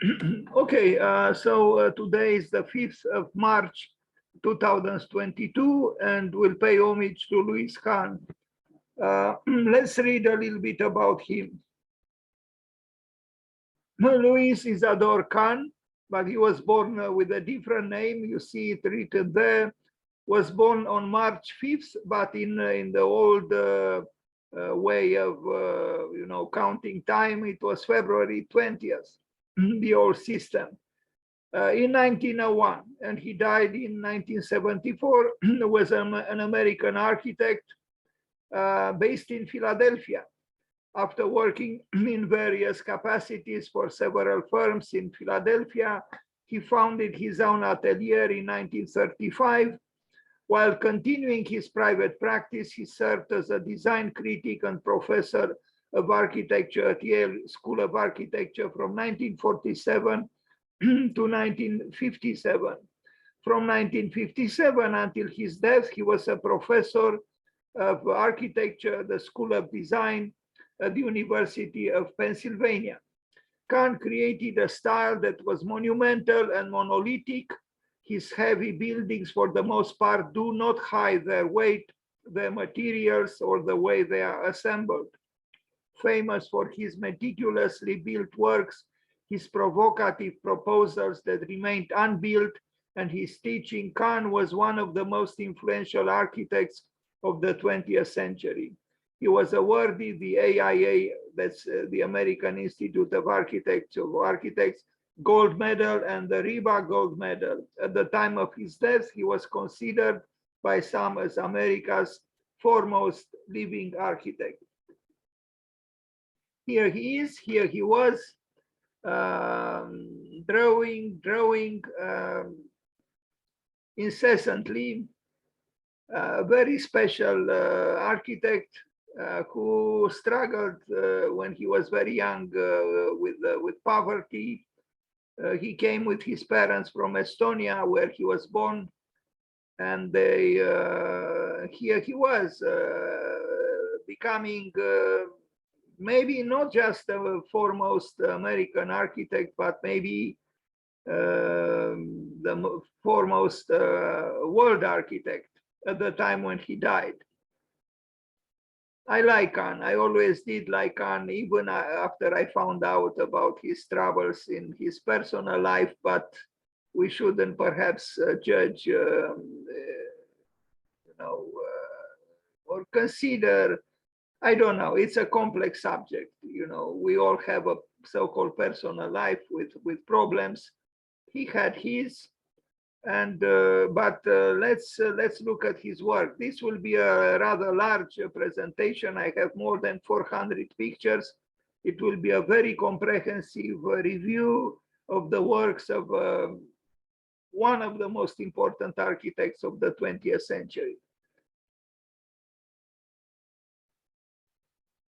Okay, today is the 5th of March, 2022, and we'll pay homage to Louis Kahn. Let's read a little bit about him. Louis Isadore Kahn, but he was born with a different name. You see it written there. Was born on March 5th, but in the old way of counting time, it was February 20th, the old system. In 1901, and he died in 1974. Was an American architect based in Philadelphia. After working in various capacities for several firms in Philadelphia, he founded his own atelier in 1935. While continuing his private practice, he served as a design critic and professor of architecture at Yale School of Architecture from 1947 to 1957. From 1957 until his death, he was a professor of architecture at the School of Design at the University of Pennsylvania. Kahn created a style that was monumental and monolithic. His heavy buildings, for the most part, do not hide their weight, their materials, or the way they are assembled. Famous for his meticulously built works, his provocative proposals that remained unbuilt, and his teaching, Kahn was one of the most influential architects of the 20th century. He was awarded the AIA, that's the American Institute of Architects, gold medal and the RIBA gold medal. At the time of his death, he was considered by some as America's foremost living architect. Here he is, here he was, drawing incessantly. A very special architect who struggled when he was very young with poverty. He came with his parents from Estonia, where he was born, and here he was becoming maybe not just the foremost American architect, but maybe the foremost world architect at the time when he died. I like Kahn. I always did like Kahn, even after I found out about his troubles in his personal life, but we shouldn't perhaps judge, or consider, I don't know, it's a complex subject. We all have a so-called personal life with problems. He had his. And let's look at his work. This will be a rather large presentation. I have more than 400 pictures. It will be a very comprehensive review of the works of one of the most important architects of the 20th century.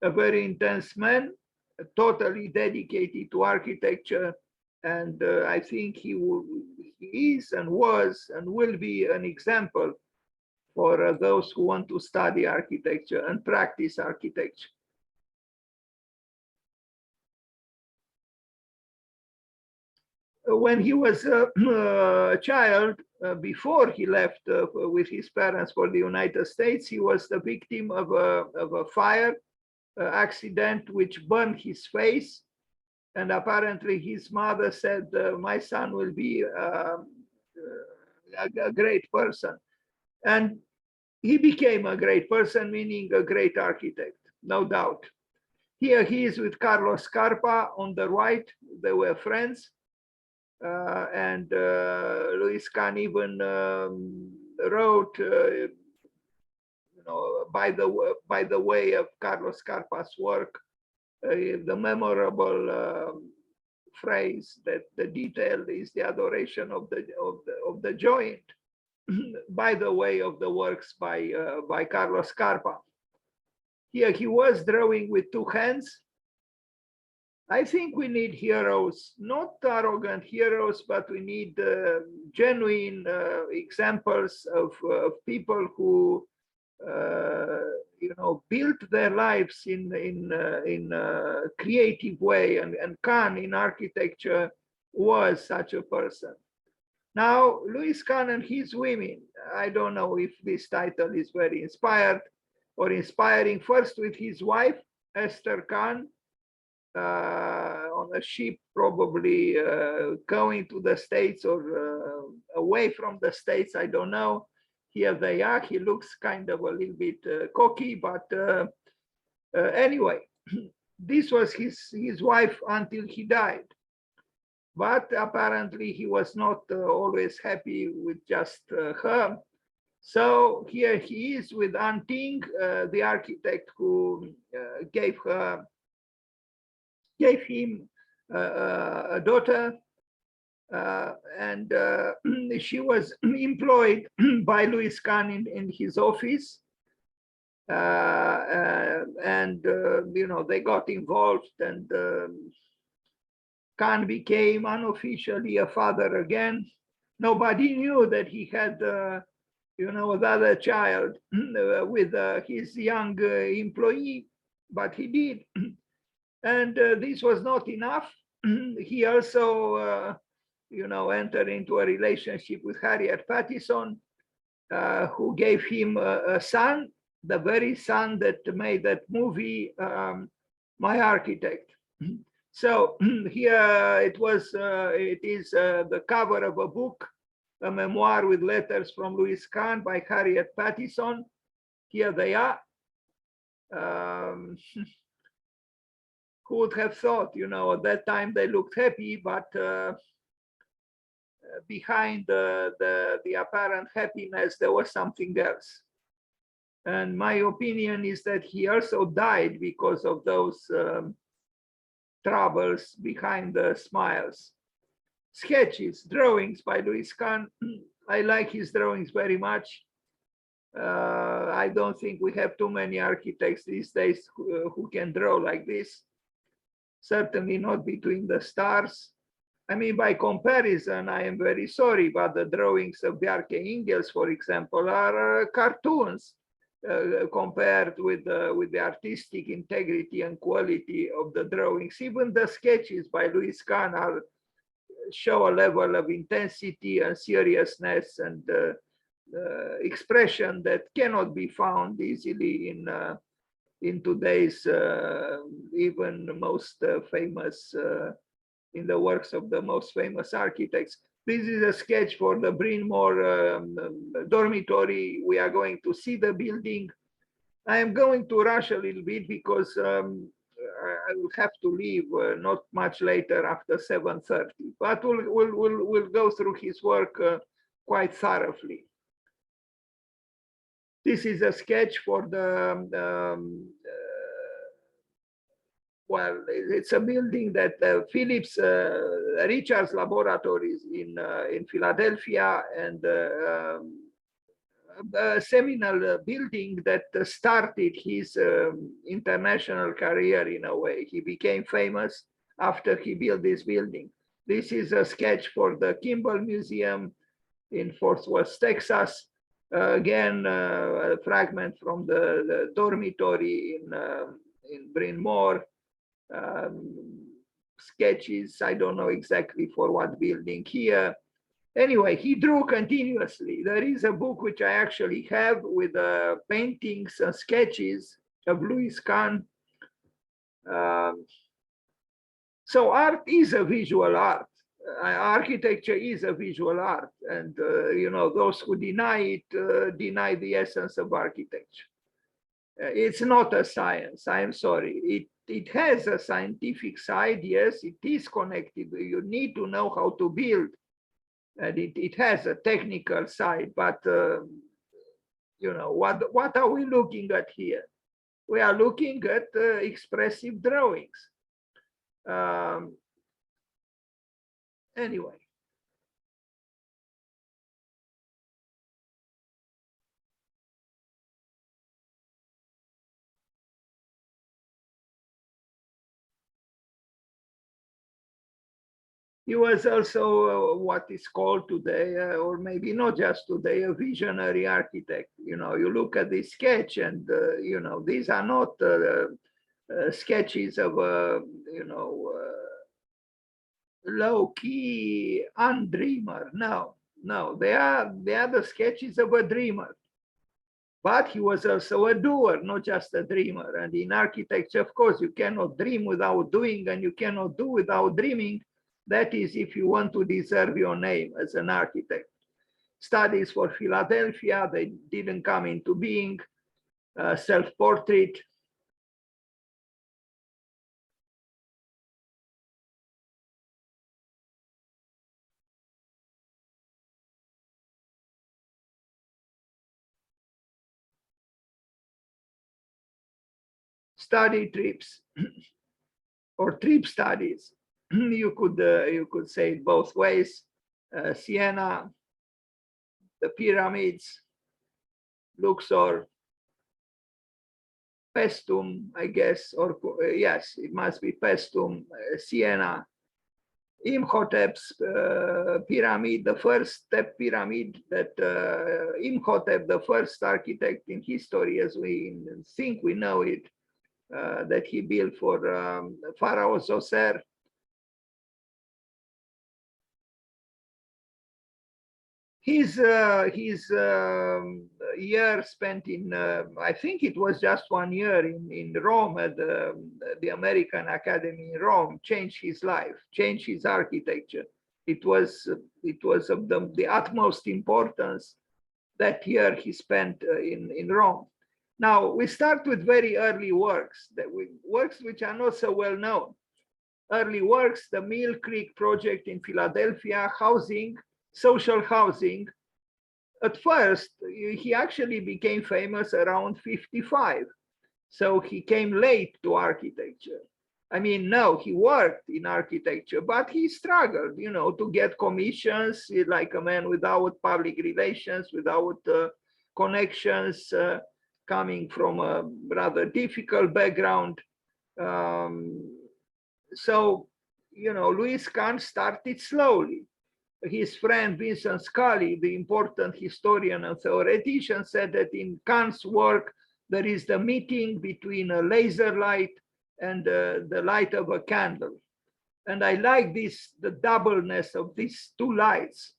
A very intense man, totally dedicated to architecture. And I think he is and was and will be an example for those who want to study architecture and practice architecture. When he was a child, before he left with his parents for the United States, he was the victim of a fire accident which burned his face. And apparently his mother said, my son will be a great person. And he became a great person, meaning a great architect, no doubt. Here he is with Carlos Scarpa on the right. They were friends. And Louis Kahn even wrote, by the way of Carlos Scarpa's work, the memorable phrase that the detail is the adoration of the joint, by the way of the works by Carlos Scarpa. Here he was drawing with two hands. I think we need heroes, not arrogant heroes, but we need genuine examples of people who built their lives in a creative way, and Kahn in architecture was such a person. Now, Louis Kahn and his women, I don't know if this title is very inspired or inspiring. First with his wife, Esther Kahn, on a ship, probably going to the States or away from the States, I don't know. Here they are. He looks kind of a little bit cocky, but anyway, this was his wife until he died. But apparently he was not always happy with just her. So here he is with Ann Ting, the architect who gave him a daughter, and she was employed by Louis Kahn in his office. And you know, they got involved, and Kahn became unofficially a father again. Nobody knew that he had, you know, the other child with his young employee, but he did. And this was not enough. He also, you know, entered into a relationship with Harriet Pattison, who gave him a son, the very son that made that movie, My Architect. So here it is the cover of a book, a memoir with letters from Louis Kahn by Harriet Pattison. Here they are. Who would have thought, you know, at that time they looked happy, but behind the apparent happiness, there was something else. And my opinion is that he also died because of those troubles behind the smiles. Sketches, drawings by Louis Kahn. I like his drawings very much. I don't think we have too many architects these days who can draw like this. Certainly not between the stars. I mean, by comparison, I am very sorry, but the drawings of Bjarke Ingels, for example, are cartoons compared with the artistic integrity and quality of the drawings. Even the sketches by Louis Kahn show a level of intensity and seriousness and expression that cannot be found easily in today's even most famous, in the works of the most famous architects. This is a sketch for the Bryn Mawr dormitory. We are going to see the building. I am going to rush a little bit because I will have to leave not much later after 7:30, but we'll go through his work quite thoroughly. This is a sketch for the, well, it's a building that Philips Richard's Laboratories in Philadelphia, and a seminal building that started his international career in a way. He became famous after he built this building. This is a sketch for the Kimbell Museum in Fort Worth, Texas. Again, a fragment from the dormitory in Bryn Mawr. Sketches, I don't know exactly for what building here. Anyway, he drew continuously. There is a book which I actually have with paintings and sketches of Louis Kahn. So art is a visual art. Architecture is a visual art, and you know, those who deny it deny the essence of architecture. It's not a science. I am sorry. It has a scientific side. Yes, it is connected. You need to know how to build, and it has a technical side. But you know, what are we looking at here? We are looking at expressive drawings. Anyway. He was also what is called today, or maybe not just today, a visionary architect. You know, you look at this sketch, and you know, these are not sketches of you know, low-key undreamer. No, no, they are the sketches of a dreamer. But he was also a doer, not just a dreamer. And in architecture, of course, you cannot dream without doing, and you cannot do without dreaming. That is if you want to deserve your name as an architect. Studies for Philadelphia, they didn't come into being. Self-portrait. Study trips or trip studies. You could say it both ways. Siena, the pyramids, Luxor, Paestum, I guess, or yes, it must be Paestum, Siena, Imhotep's pyramid, the first step pyramid that Imhotep, the first architect in history, as we think we know it, that he built for Pharaoh Zoser. His year spent in, I think it was just 1 year in Rome at the American Academy in Rome, changed his life, changed his architecture. It was of the utmost importance that year he spent in Rome. Now we start with very early works, works which are not so well known. Early works, the Mill Creek project in Philadelphia, housing, social housing. At first, he actually became famous around 55. So he came late to architecture. I mean, no, he worked in architecture, but he struggled, you know, to get commissions, like a man without public relations, without connections, coming from a rather difficult background. So, you know, Louis Kahn started slowly. His friend Vincent Scully, the important historian and theoretician, said that in Kahn's work, there is the meeting between a laser light and the light of a candle. And I like this, the doubleness of these two lights.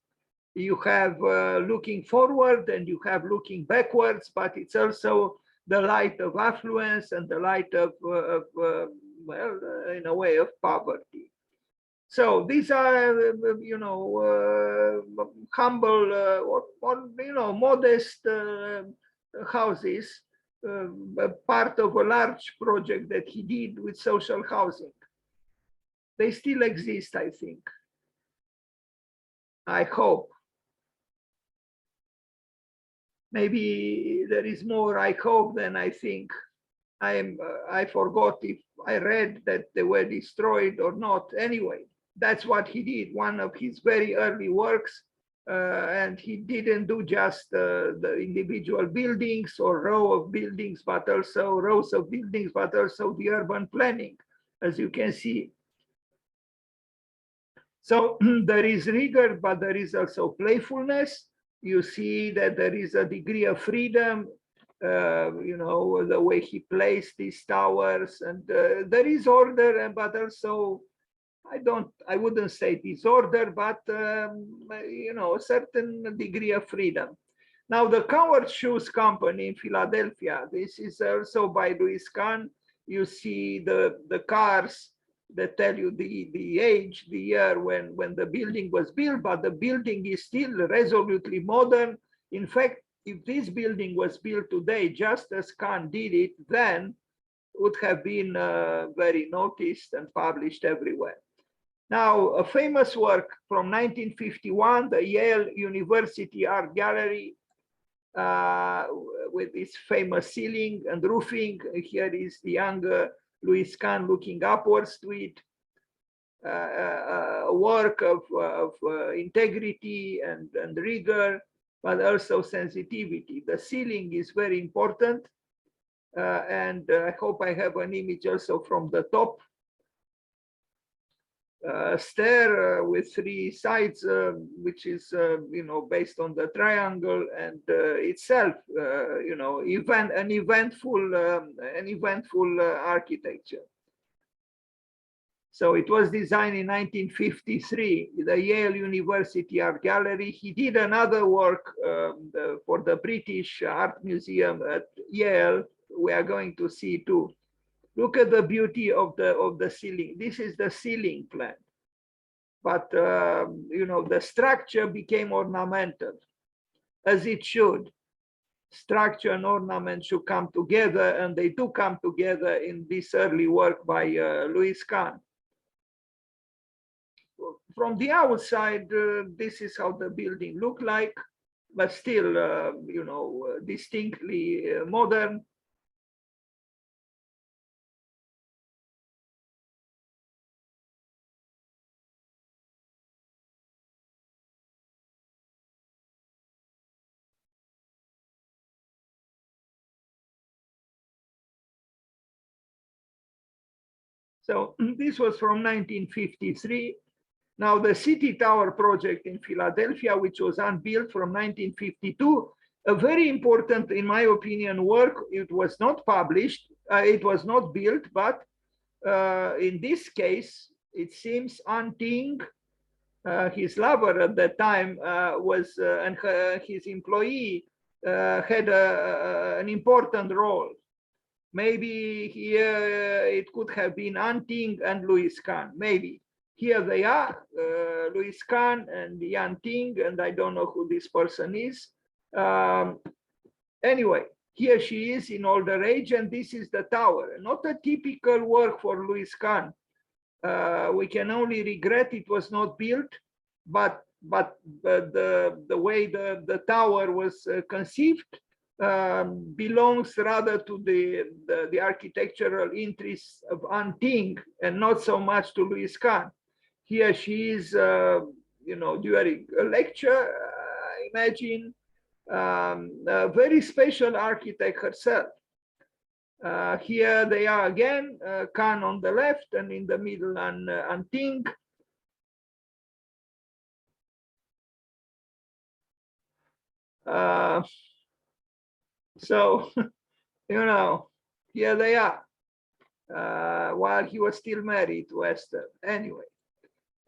You have looking forward and you have looking backwards, but it's also the light of affluence and the light of well, in a way, of poverty. So these are, you know, humble or, you know, modest houses, part of a large project that he did with social housing. They still exist, I think. I hope. Maybe there is more I hope than I think. I forgot if I read that they were destroyed or not. Anyway, that's what he did, one of his very early works. And he didn't do just the individual buildings or row of buildings, but also rows of buildings, but also the urban planning, as you can see. So there is rigor, but there is also playfulness. You see that there is a degree of freedom, you know, the way he placed these towers, and there is order, but also, I wouldn't say disorder, but, you know, a certain degree of freedom. Now, the Coward Shoes Company in Philadelphia, this is also by Louis Kahn. You see the cars that tell you the age, the year when the building was built, but the building is still resolutely modern. In fact, if this building was built today, just as Kahn did it then, would have been very noticed and published everywhere. Now, a famous work from 1951, the Yale University Art Gallery, with this famous ceiling and roofing. Here is the young Louis Kahn looking upwards to it. A work of integrity and rigor, but also sensitivity. The ceiling is very important. And I hope I have an image also from the top. Stair with 3 sides, which is, you know, based on the triangle, and itself, you know, an eventful architecture. So it was designed in 1953, the Yale University Art Gallery. He did another work for the British Art Museum at Yale. We are going to see too. Look at the beauty of the ceiling. This is the ceiling plan. But you know, the structure became ornamental, as it should. Structure and ornament should come together, and they do come together in this early work by Louis Kahn. From the outside, this is how the building looked like, but still, you know, distinctly modern. So this was from 1953. Now the City Tower project in Philadelphia, which was unbuilt from 1952, a very important, in my opinion, work. It was not published, it was not built, but in this case, it seems Anting, his lover at that time, and his employee had an important role. Maybe here it could have been Anting and Louis Kahn, maybe. Here they are, Louis Kahn and Yan Ting, and I don't know who this person is. Anyway, here she is in older age, and this is the tower. Not a typical work for Louis Kahn. We can only regret it was not built, but the way the tower was conceived belongs rather to the architectural interests of Anting and not so much to Louis Kahn. Here she is, you know, during a lecture, I imagine, a very special architect herself. Here they are again, Kahn on the left, and in the middle, Anting. So, you know, here they are, while he was still married to Esther. Anyway,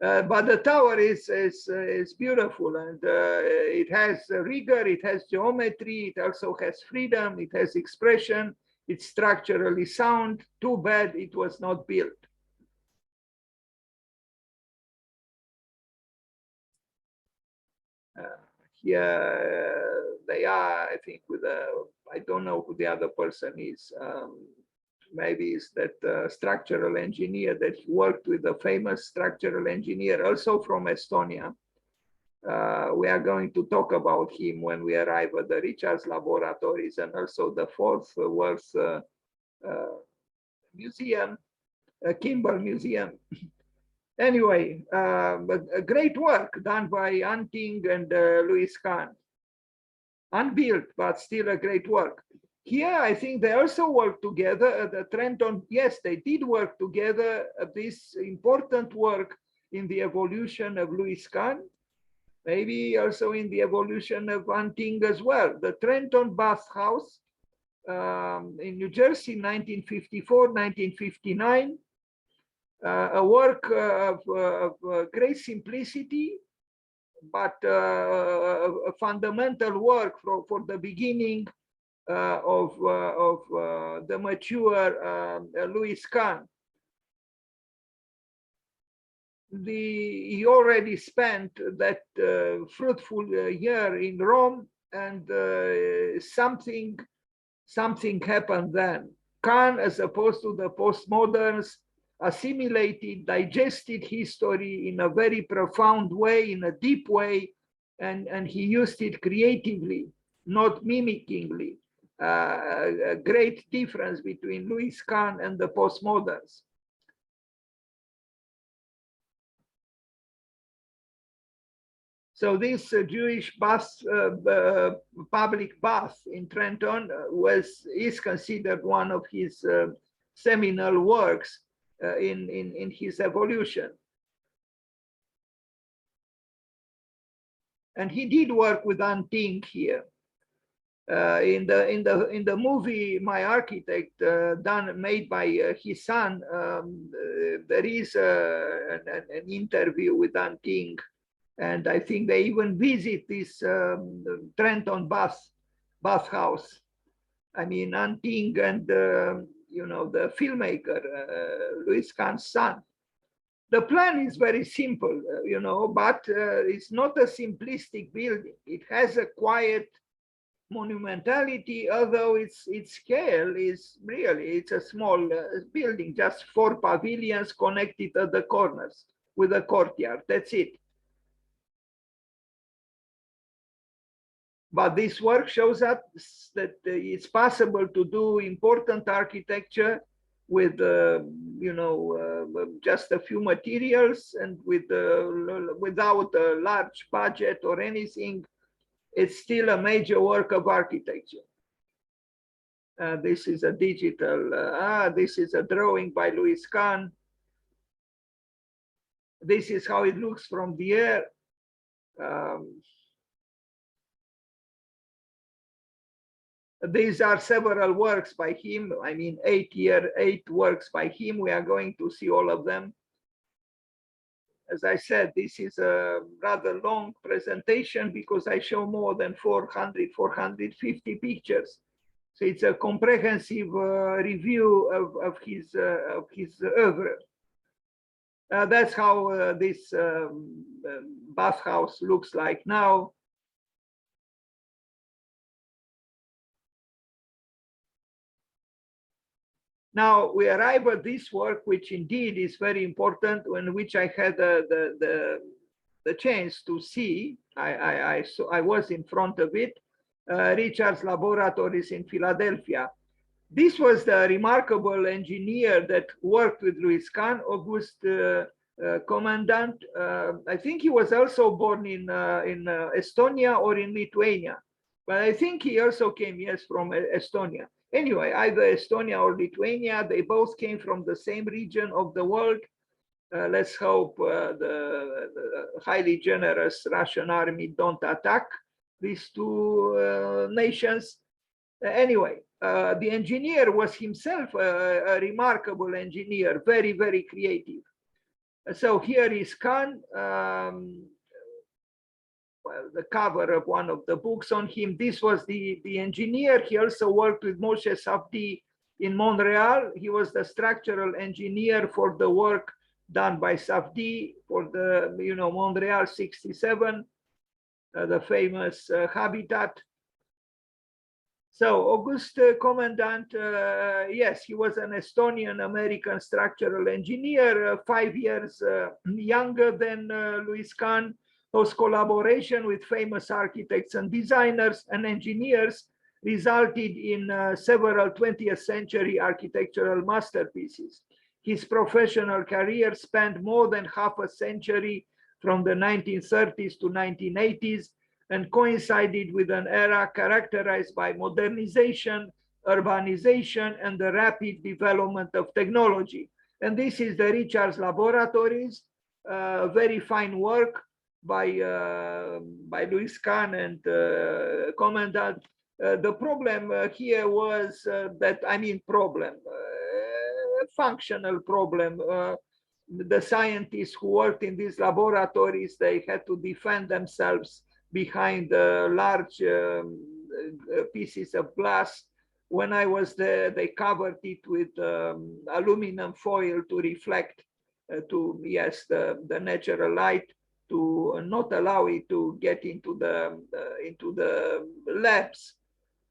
but the tower is beautiful, and it has rigor, it has geometry, it also has freedom, it has expression, it's structurally sound. Too bad it was not built. Here they are, I think, with I don't know who the other person is. Maybe it's that structural engineer that worked with a famous structural engineer, also from Estonia. We are going to talk about him when we arrive at the Richards Laboratories, and also the Fort Worth Museum, Kimbell Museum. Anyway, but a great work done by Anting and Louis Kahn. Unbuilt, but still a great work. Here, I think they also worked together at the Trenton. Yes, they did work together at this important work in the evolution of Louis Kahn, maybe also in the evolution of Anting as well. The Trenton Bath House in New Jersey, 1954, 1959. A work of great simplicity, but a fundamental work for the beginning of the mature Louis Kahn. He already spent that fruitful year in Rome, and something happened then. Kahn, as opposed to the postmoderns, assimilated, digested history in a very profound way, in a deep way, and he used it creatively, not mimicking. A great difference between Louis Kahn and the postmoderns. So this Jewish bath, public bath in Trenton is considered one of his seminal works in his evolution. And he did work with Anting here. In the movie My Architect, made by his son, there is an interview with Dan King, and I think they even visit this Trenton bathhouse. I mean, Ann King and you know, the filmmaker Louis Kahn's son. The plan is very simple, you know, but it's not a simplistic building. It has a quiet monumentality, although its scale is really, it's a small building, just 4 pavilions connected at the corners with a courtyard. That's it. But this work shows us that it's possible to do important architecture with you know, just a few materials and with without a large budget or anything. It's still a major work of architecture. This is a digital, this is a drawing by Louis Kahn. This is how it looks from the air. These are several works by him. I mean, 8 works by him. We are going to see all of them. As I said, this is a rather long presentation because I show more than 400, 450 pictures. So it's a comprehensive review of his oeuvre. That's how this bathhouse looks like now. Now we arrive at this work, which indeed is very important, in which I had the chance to see. I was in front of it, Richard's Laboratories in Philadelphia. This was the remarkable engineer that worked with Louis Kahn, August Commandant. I think he was also born in Estonia or in Lithuania, but I think he also came, yes, from Estonia. Anyway, either Estonia or Lithuania, they both came from the same region of the world. Let's hope the highly generous Russian army don't attack these 2 nations. Anyway, the engineer was himself a remarkable engineer, very, very creative. So here is Kahn, well, the cover of one of the books on him. This was the engineer. He also worked with Moshe Safdie in Montreal. He was the structural engineer for the work done by Safdie for the, you know, Montreal 67, the famous habitat. So August Commandant, yes, he was an Estonian-American structural engineer, 5 years younger than Louis Kahn, whose collaboration with famous architects and designers and engineers resulted in several 20th century architectural masterpieces. His professional career spanned more than half a century, from the 1930s to 1980s, and coincided with an era characterized by modernization, urbanization, and the rapid development of technology. And this is the Richard's Laboratories, very fine work by Louis Kahn and Commandant. The problem here was that, I mean, functional problem. The scientists who worked in these laboratories, they had to defend themselves behind large pieces of glass. When I was there, they covered it with aluminum foil to reflect, the natural light, to not allow it to get into the labs.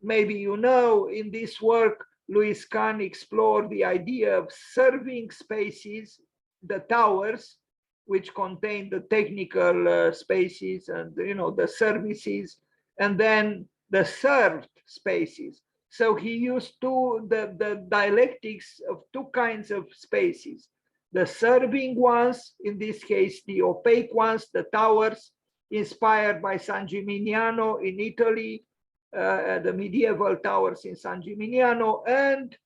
Maybe you know, in this work, Louis Kahn explored the idea of serving spaces, the towers, which contain the technical spaces and, you know, the services, and then the served spaces. So he used the dialectics of 2 kinds of spaces: the serving ones, in this case the opaque ones, the towers, inspired by San Gimignano in Italy, the medieval towers in San Gimignano, and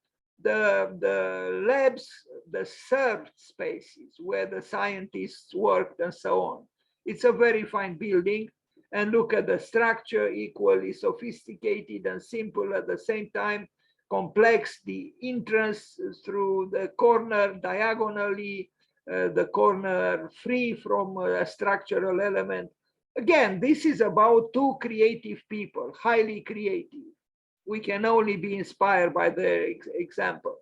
the labs, the served spaces where the scientists worked and so on. It's a very fine building. and look at the structure, equally sophisticated and simple at the same time, complex, the entrance through the corner diagonally, the corner free from a structural element. Again, this is about two creative people, highly creative. We can only be inspired by their example.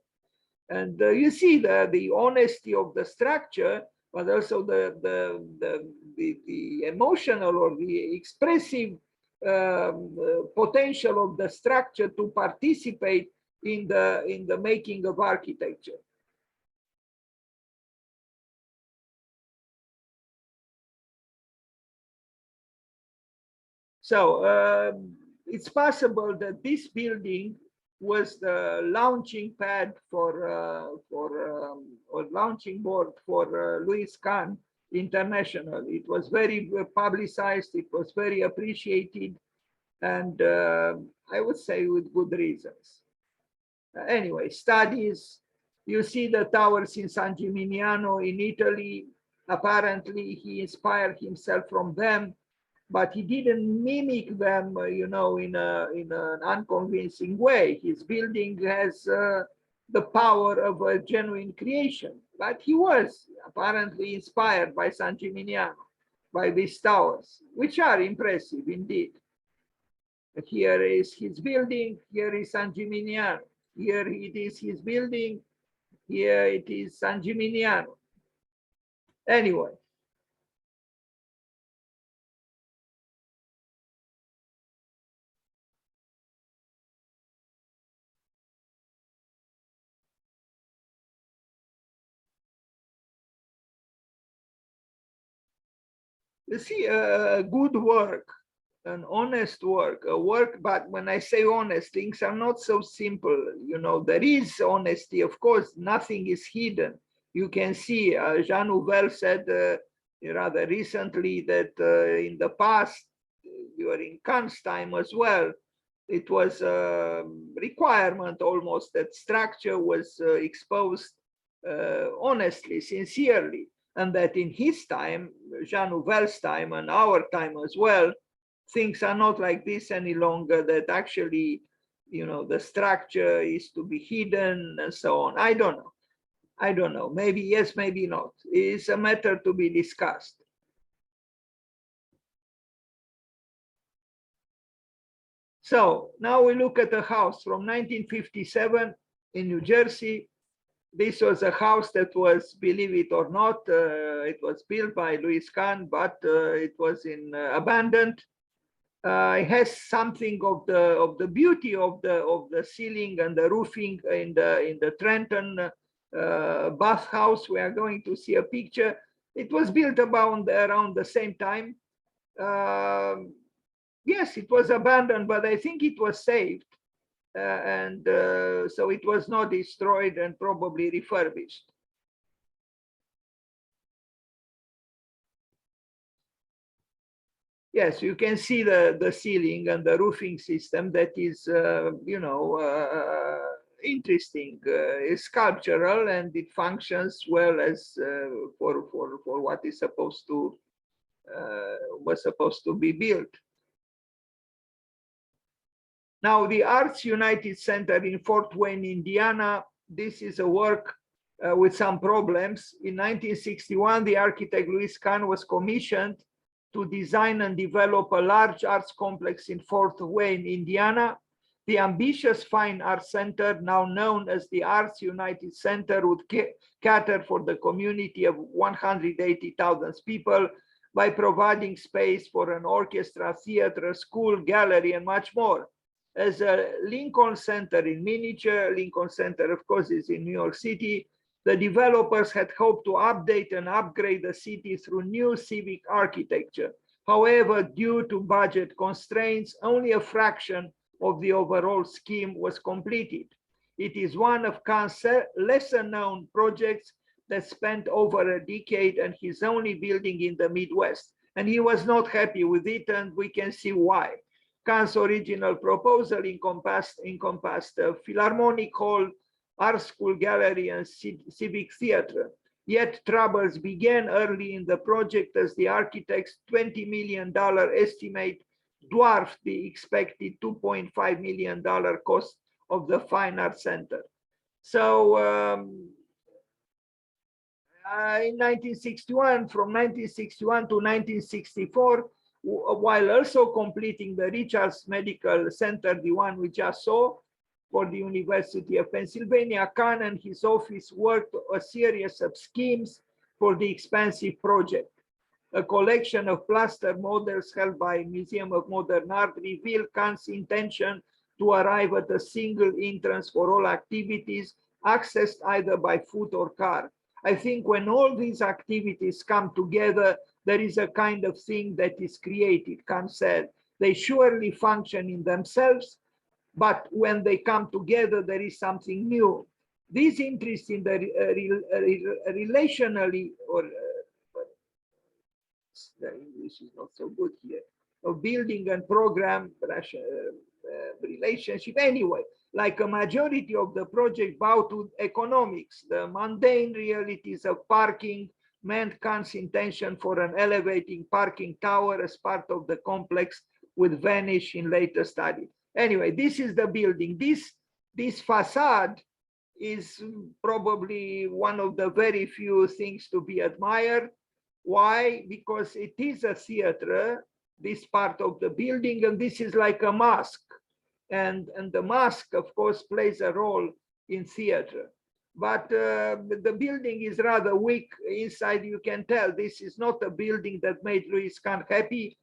And you see the honesty of the structure, but also the emotional or the expressive potential of the structure to participate in the making of architecture. So it's possible that this building was the launching pad or launching board for Louis Kahn International. It was very publicized, it was very appreciated, and I would say with good reasons. Anyway, studies, you see the towers in San Gimignano in Italy. Apparently, he inspired himself from them, but he didn't mimic them, you know, in an unconvincing way. His building has the power of a genuine creation, but he was apparently inspired by San Gimignano, by these towers, which are impressive indeed. But here is his building, here is San Gimignano, here it is his building, here it is San Gimignano. Anyway. You see, good work, an honest work, a work, but when I say honest, things are not so simple. You know, there is honesty, of course, nothing is hidden. You can see, Jean Nouvel said rather recently that in the past, during Kahn's time as well, it was a requirement almost that structure was exposed honestly, sincerely. And that in his time, Jean Nouvel's time and our time as well, things are not like this any longer, that actually, you know, the structure is to be hidden and so on. I don't know. I don't know. Maybe yes, maybe not. It's a matter to be discussed. So now we look at a house from 1957 in New Jersey. This was a house that was, believe it or not, it was built by Louis Kahn, but it was abandoned. It has something of the beauty of the ceiling and the roofing in the Trenton bathhouse. We are going to see a picture. It was built around the same time. Yes, it was abandoned, but I think it was saved. And so it was not destroyed and probably refurbished. Yes, you can see the ceiling and the roofing system that is, you know, interesting. It's sculptural and it functions well as for what is supposed to was supposed to be built. Now, the Arts United Center in Fort Wayne, Indiana, this is a work with some problems. In 1961, the architect Louis Kahn was commissioned to design and develop a large arts complex in Fort Wayne, Indiana. The ambitious Fine Arts Center, now known as the Arts United Center, would cater for the community of 180,000 people by providing space for an orchestra, theater, school, gallery, and much more. As a Lincoln Center in miniature, Lincoln Center, of course, is in New York City, the developers had hoped to update and upgrade the city through new civic architecture. However, due to budget constraints, only a fraction of the overall scheme was completed. It is one of Kahn's lesser known projects that spent over a decade and his only building in the Midwest. And he was not happy with it, and we can see why. Kahn's original proposal encompassed a Philharmonic Hall, Art School Gallery, and Civic Theater. Yet troubles began early in the project as the architect's $20 million estimate dwarfed the expected $2.5 million cost of the Fine Arts Center. So in 1961, from 1961 to 1964, while also completing the Richards Medical Center, the one we just saw, for the University of Pennsylvania, Kahn and his office worked a series of schemes for the expansive project. A collection of plaster models held by Museum of Modern Art revealed Kahn's intention to arrive at a single entrance for all activities, accessed either by foot or car. I think when all these activities come together, there is a kind of thing that is created, Kahn said. They surely function in themselves, but when they come together, there is something new. This interest in the relationally, or the English is not so good here, of building and program relationship. Anyway, like a majority of the project bow to economics, the mundane realities of parking meant Kahn's intention for an elevating parking tower as part of the complex would vanish in later study. Anyway, this is the building. This facade is probably one of the very few things to be admired. Why? Because it is a theater, this part of the building, and this is like a mask. And the mask, of course, plays a role in theater. But the building is rather weak. Inside, you can tell this is not a building that made Louis Kahn happy.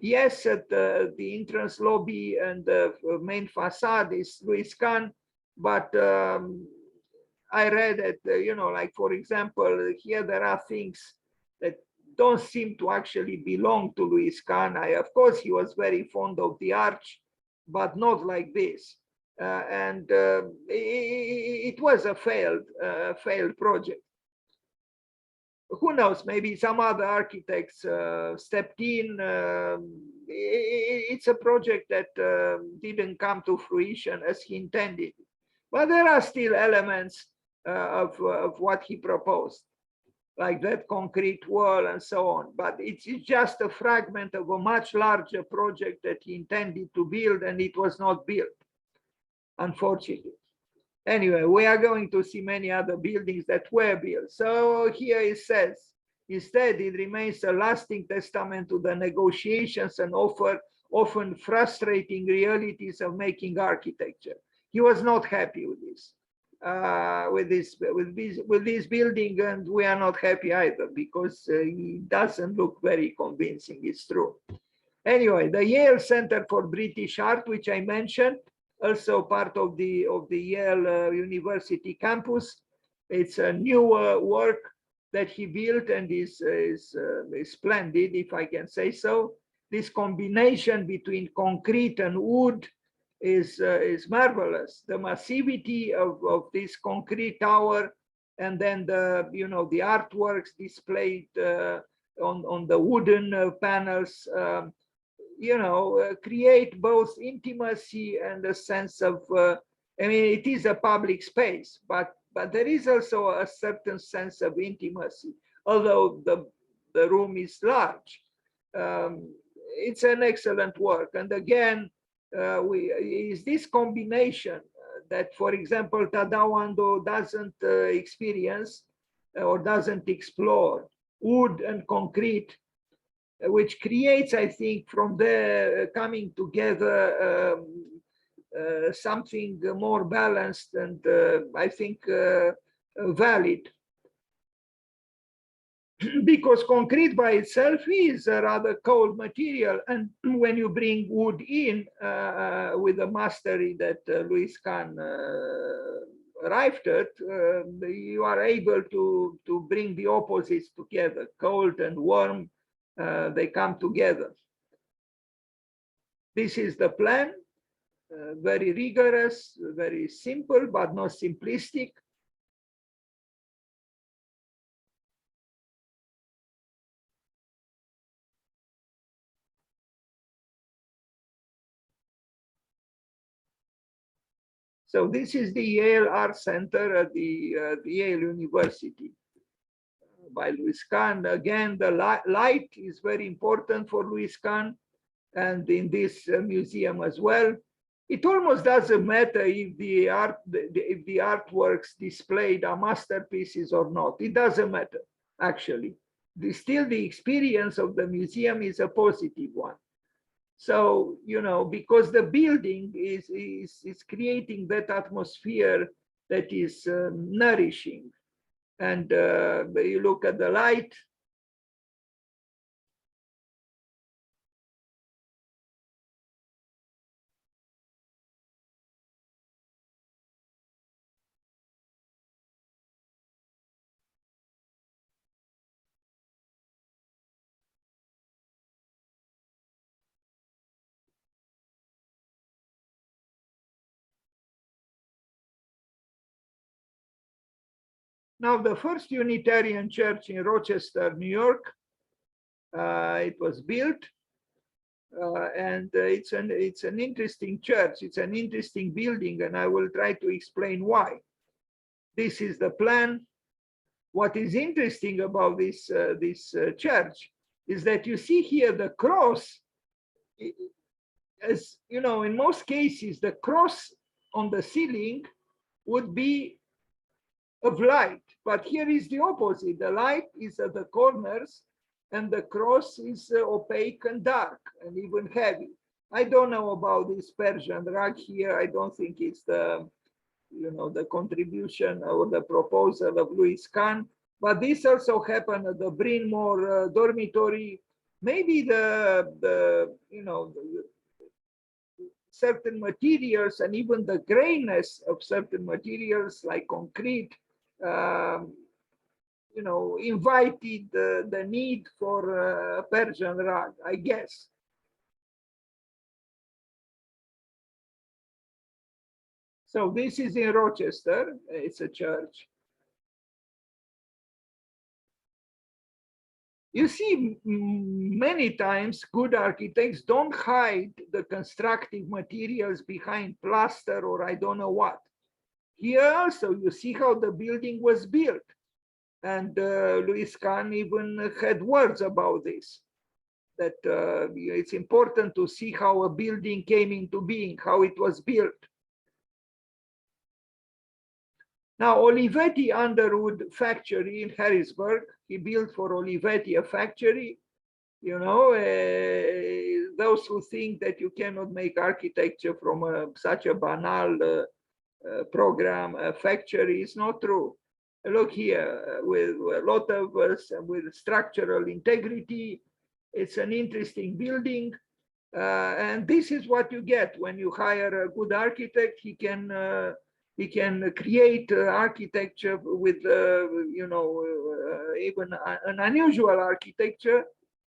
Yes, at the entrance lobby and the main facade is Louis Kahn, but I read that, like, for example, here there are things that don't seem to actually belong to Louis Kahn. Of course, he was very fond of the arch, but not like this. It was a failed project. Who knows, maybe some other architects stepped in. It's a project that didn't come to fruition as he intended. But there are still elements of what he proposed, like that concrete wall and so on. But it's just a fragment of a much larger project that he intended to build, and it was not built, unfortunately. Anyway, we are going to see many other buildings that were built. So here it says, instead, it remains a lasting testament to the negotiations and often frustrating realities of making architecture. He was not happy with this, with this building, and we are not happy either because he doesn't look very convincing. It's true. Anyway, the Yale Center for British Art, which I mentioned, also part of the Yale University campus. It's a new work that he built and is splendid, if I can say so. This combination between concrete and wood is marvelous. The massivity of this concrete tower, and then the artworks displayed on the wooden panels. Create both intimacy and a sense of, it is a public space, but there is also a certain sense of intimacy, although the room is large. It's an excellent work. And again, is this combination that, for example, Tadao Ando doesn't experience or doesn't explore, wood and concrete, which creates, I think, from there coming together something more balanced and I think valid. Because concrete by itself is a rather cold material, and when you bring wood in with the mastery that Louis Kahn arrived at, you are able to bring the opposites together, cold and warm. They come together. This is the plan, very rigorous, very simple, but not simplistic. So this is the Yale Art Center at the Yale University. by Louis Kahn. Again, the light is very important for Louis Kahn, and in this museum as well. It almost doesn't matter if the artworks displayed are masterpieces or not. It doesn't matter, actually. Still, the experience of the museum is a positive one. So, you know, because the building is creating that atmosphere that is nourishing. And you look at the light. Now, the first Unitarian church in Rochester, New York, it was built. And it's an interesting church. It's an interesting building, and I will try to explain why. This is the plan. What is interesting about this church is that you see here the cross. As you know, in most cases, the cross on the ceiling would be of light, but here is the opposite. The light is at the corners, and the cross is opaque and dark and even heavy. I don't know about this Persian rug here. I don't think it's the, you know, the contribution or the proposal of Louis Kahn, but this also happened at the Bryn Mawr dormitory. Maybe the you know, certain materials and even the grayness of certain materials like concrete, you know, invited the need for a Persian rug, I guess. So this is in Rochester. It's a church. You see, many times good architects don't hide the constructive materials behind plaster or I don't know what. Here also, you see how the building was built. And Louis Kahn even had words about this, that it's important to see how a building came into being, how it was built. Now, Olivetti Underwood factory in Harrisburg, he built for Olivetti a factory. You know, those who think that you cannot make architecture from such a banal program, a factory, is not true. Look here, with a lot of with structural integrity. It's an interesting building, and this is what you get when you hire a good architect. He can create architecture with you know, even an unusual architecture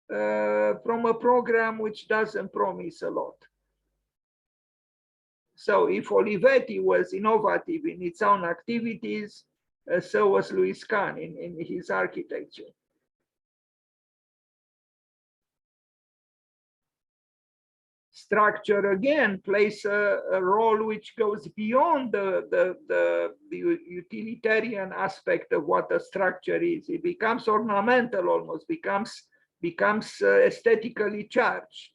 from a program which doesn't promise a lot. So if Olivetti was innovative in its own activities, so was Louis Kahn in his architecture. Structure again plays a role which goes beyond the utilitarian aspect of what a structure is. It becomes ornamental, almost becomes aesthetically charged.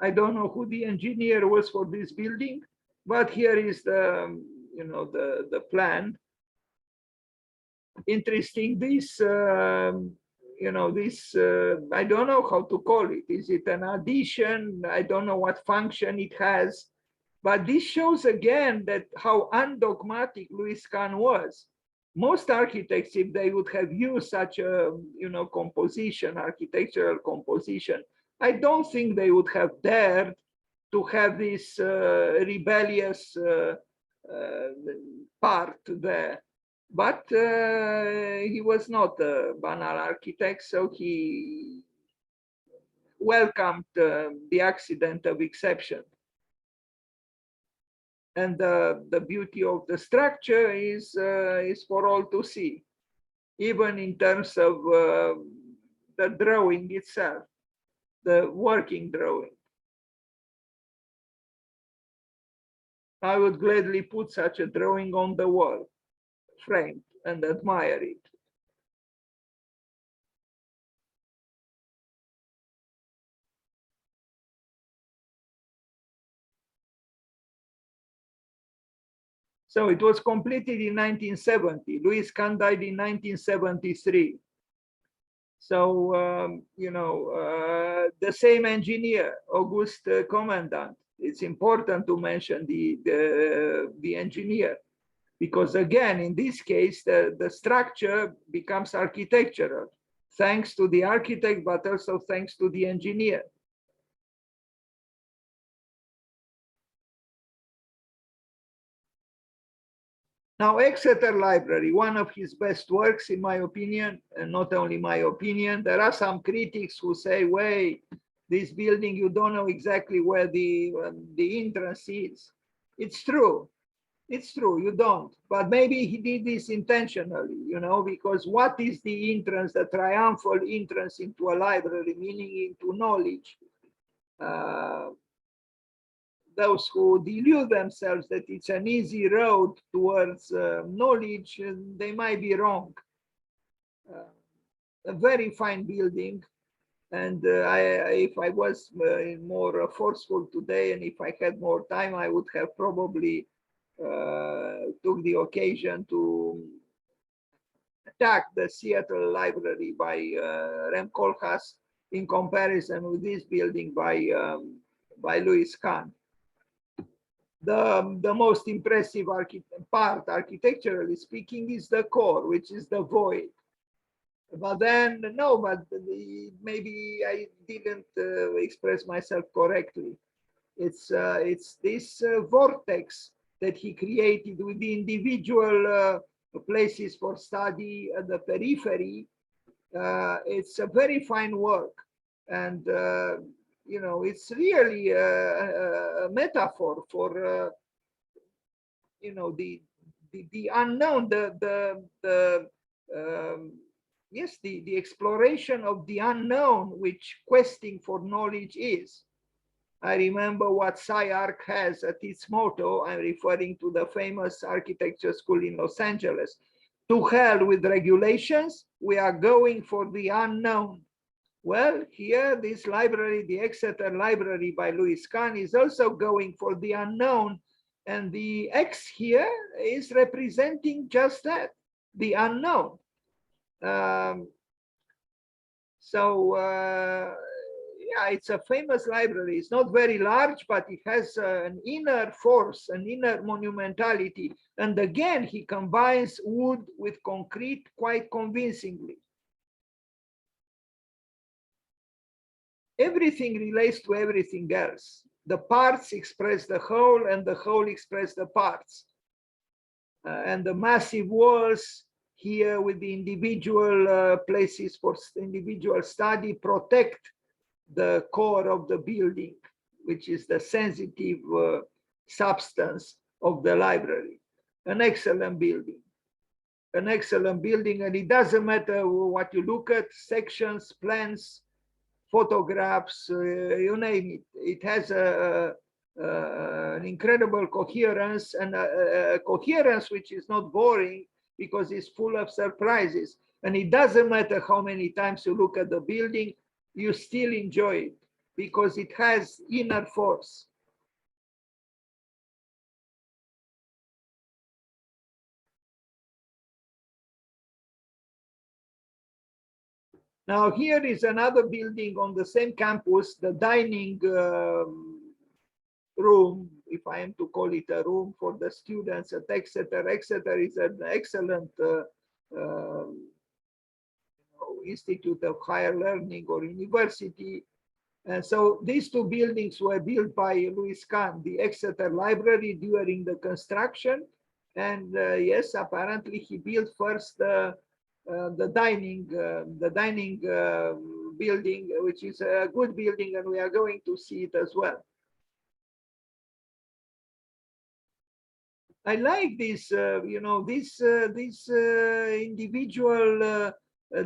I don't know who the engineer was for this building, but here is the, you know, the plan. Interesting, this, you know, this, I don't know how to call it. Is it an addition? I don't know what function it has, but this shows again that how undogmatic Louis Kahn was. Most architects, if they would have used such a, you know, composition, architectural composition, I don't think they would have dared to have this rebellious part there. But he was not a banal architect, so he welcomed the accident of exception. And the beauty of the structure is for all to see, even in terms of the drawing itself, the working drawing. I would gladly put such a drawing on the wall, framed, and admire it. So it was completed in 1970. Louis Kahn died in 1973. So, the same engineer, August Commandant. It's important to mention the engineer, because again, in this case, the structure becomes architectural, thanks to the architect, but also thanks to the engineer. Now, Exeter Library, one of his best works, in my opinion, and not only my opinion. There are some critics who say, wait, this building, you don't know exactly where the entrance is. It's true. It's true, you don't. But maybe he did this intentionally, because what is the entrance, the triumphal entrance into a library, meaning into knowledge? Those who delude themselves that it's an easy road towards knowledge, they might be wrong. A very fine building. And if I was more forceful today, and if I had more time, I would have probably took the occasion to attack the Seattle Library by Rem Koolhaas in comparison with this building by Louis Kahn. The most impressive part, architecturally speaking, is the core, which is the void. But then, no, but maybe I didn't express myself correctly. It's this vortex that he created with the individual places for study at the periphery. It's a very fine work. And it's really a metaphor for the unknown, yes, the exploration of the unknown, which questing for knowledge is. I remember what SciArc has at its motto. I'm referring to the famous architecture school in Los Angeles. To hell with regulations, we are going for the unknown. Well, here, this library, the Exeter Library by Louis Kahn, is also going for the unknown. And the X here is representing just that, the unknown. Yeah, it's a famous library. It's not very large, but it has an inner force, an inner monumentality. And again, he combines wood with concrete quite convincingly. Everything relates to everything else. The parts express the whole, and the whole express the parts. And the massive walls here with the individual places for individual study protect the core of the building, which is the sensitive substance of the library. An excellent building. An excellent building, and it doesn't matter what you look at, sections, plans, photographs, you name it. It has an incredible coherence, and a coherence which is not boring because it's full of surprises. And it doesn't matter how many times you look at the building, you still enjoy it because it has inner force. Now here is another building on the same campus, the dining room, if I am to call it a room for the students at Exeter. Exeter is an excellent institute of higher learning or university. And so these two buildings were built by Louis Kahn, the Exeter Library, during the construction. And yes, apparently he built first the dining building, which is a good building, and we are going to see it as well. I like this, this individual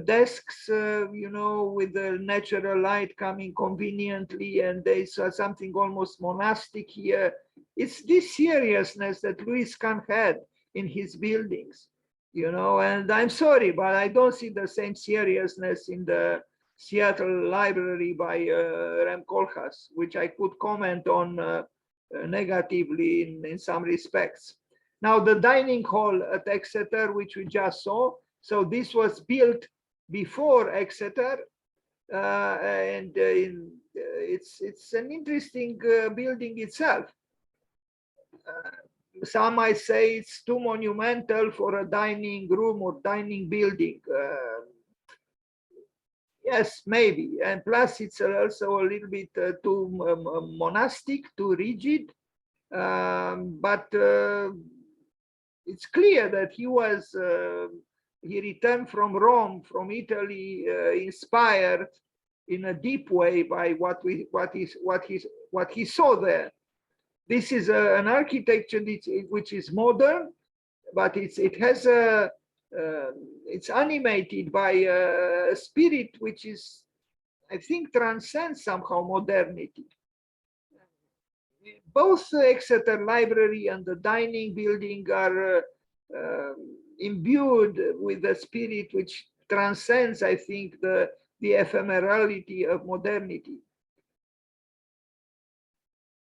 desks, you know, with the natural light coming conveniently, and there's something almost monastic here. It's this seriousness that Louis Kahn had in his buildings, you know, and I'm sorry, but I don't see the same seriousness in the Seattle Library by Rem Koolhaas, which I could comment on negatively in some respects. Now, the dining hall at Exeter, which we just saw, so this was built before Exeter, and it's an interesting building itself. Some might say it's too monumental for a dining room or dining building. Yes, maybe. And plus, it's also a little bit too monastic, too rigid. But it's clear that he returned from Rome, from Italy, inspired in a deep way by what he saw there. This is an architecture which is modern, but it's animated by a spirit which is, I think, transcends somehow modernity. Both the Exeter Library and the dining building are imbued with a spirit which transcends, I think, the ephemerality of modernity.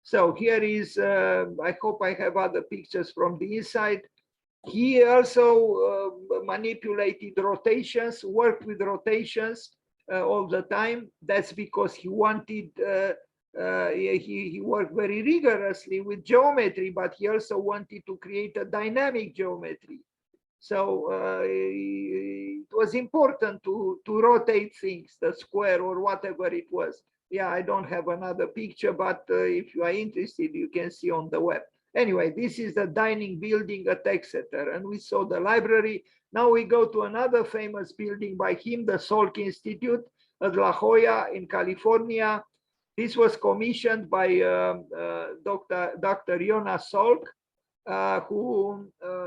So here is, I hope I have other pictures from the inside. He also manipulated rotations, worked with rotations all the time. That's because he wanted, he worked very rigorously with geometry, but he also wanted to create a dynamic geometry. So it was important to rotate things, the square or whatever it was. Yeah, I don't have another picture, but if you are interested, you can see on the web. Anyway, this is the dining building at Exeter, and we saw the library. Now we go to another famous building by him, the Salk Institute at La Jolla in California. This was commissioned by Dr. Jonas Salk, who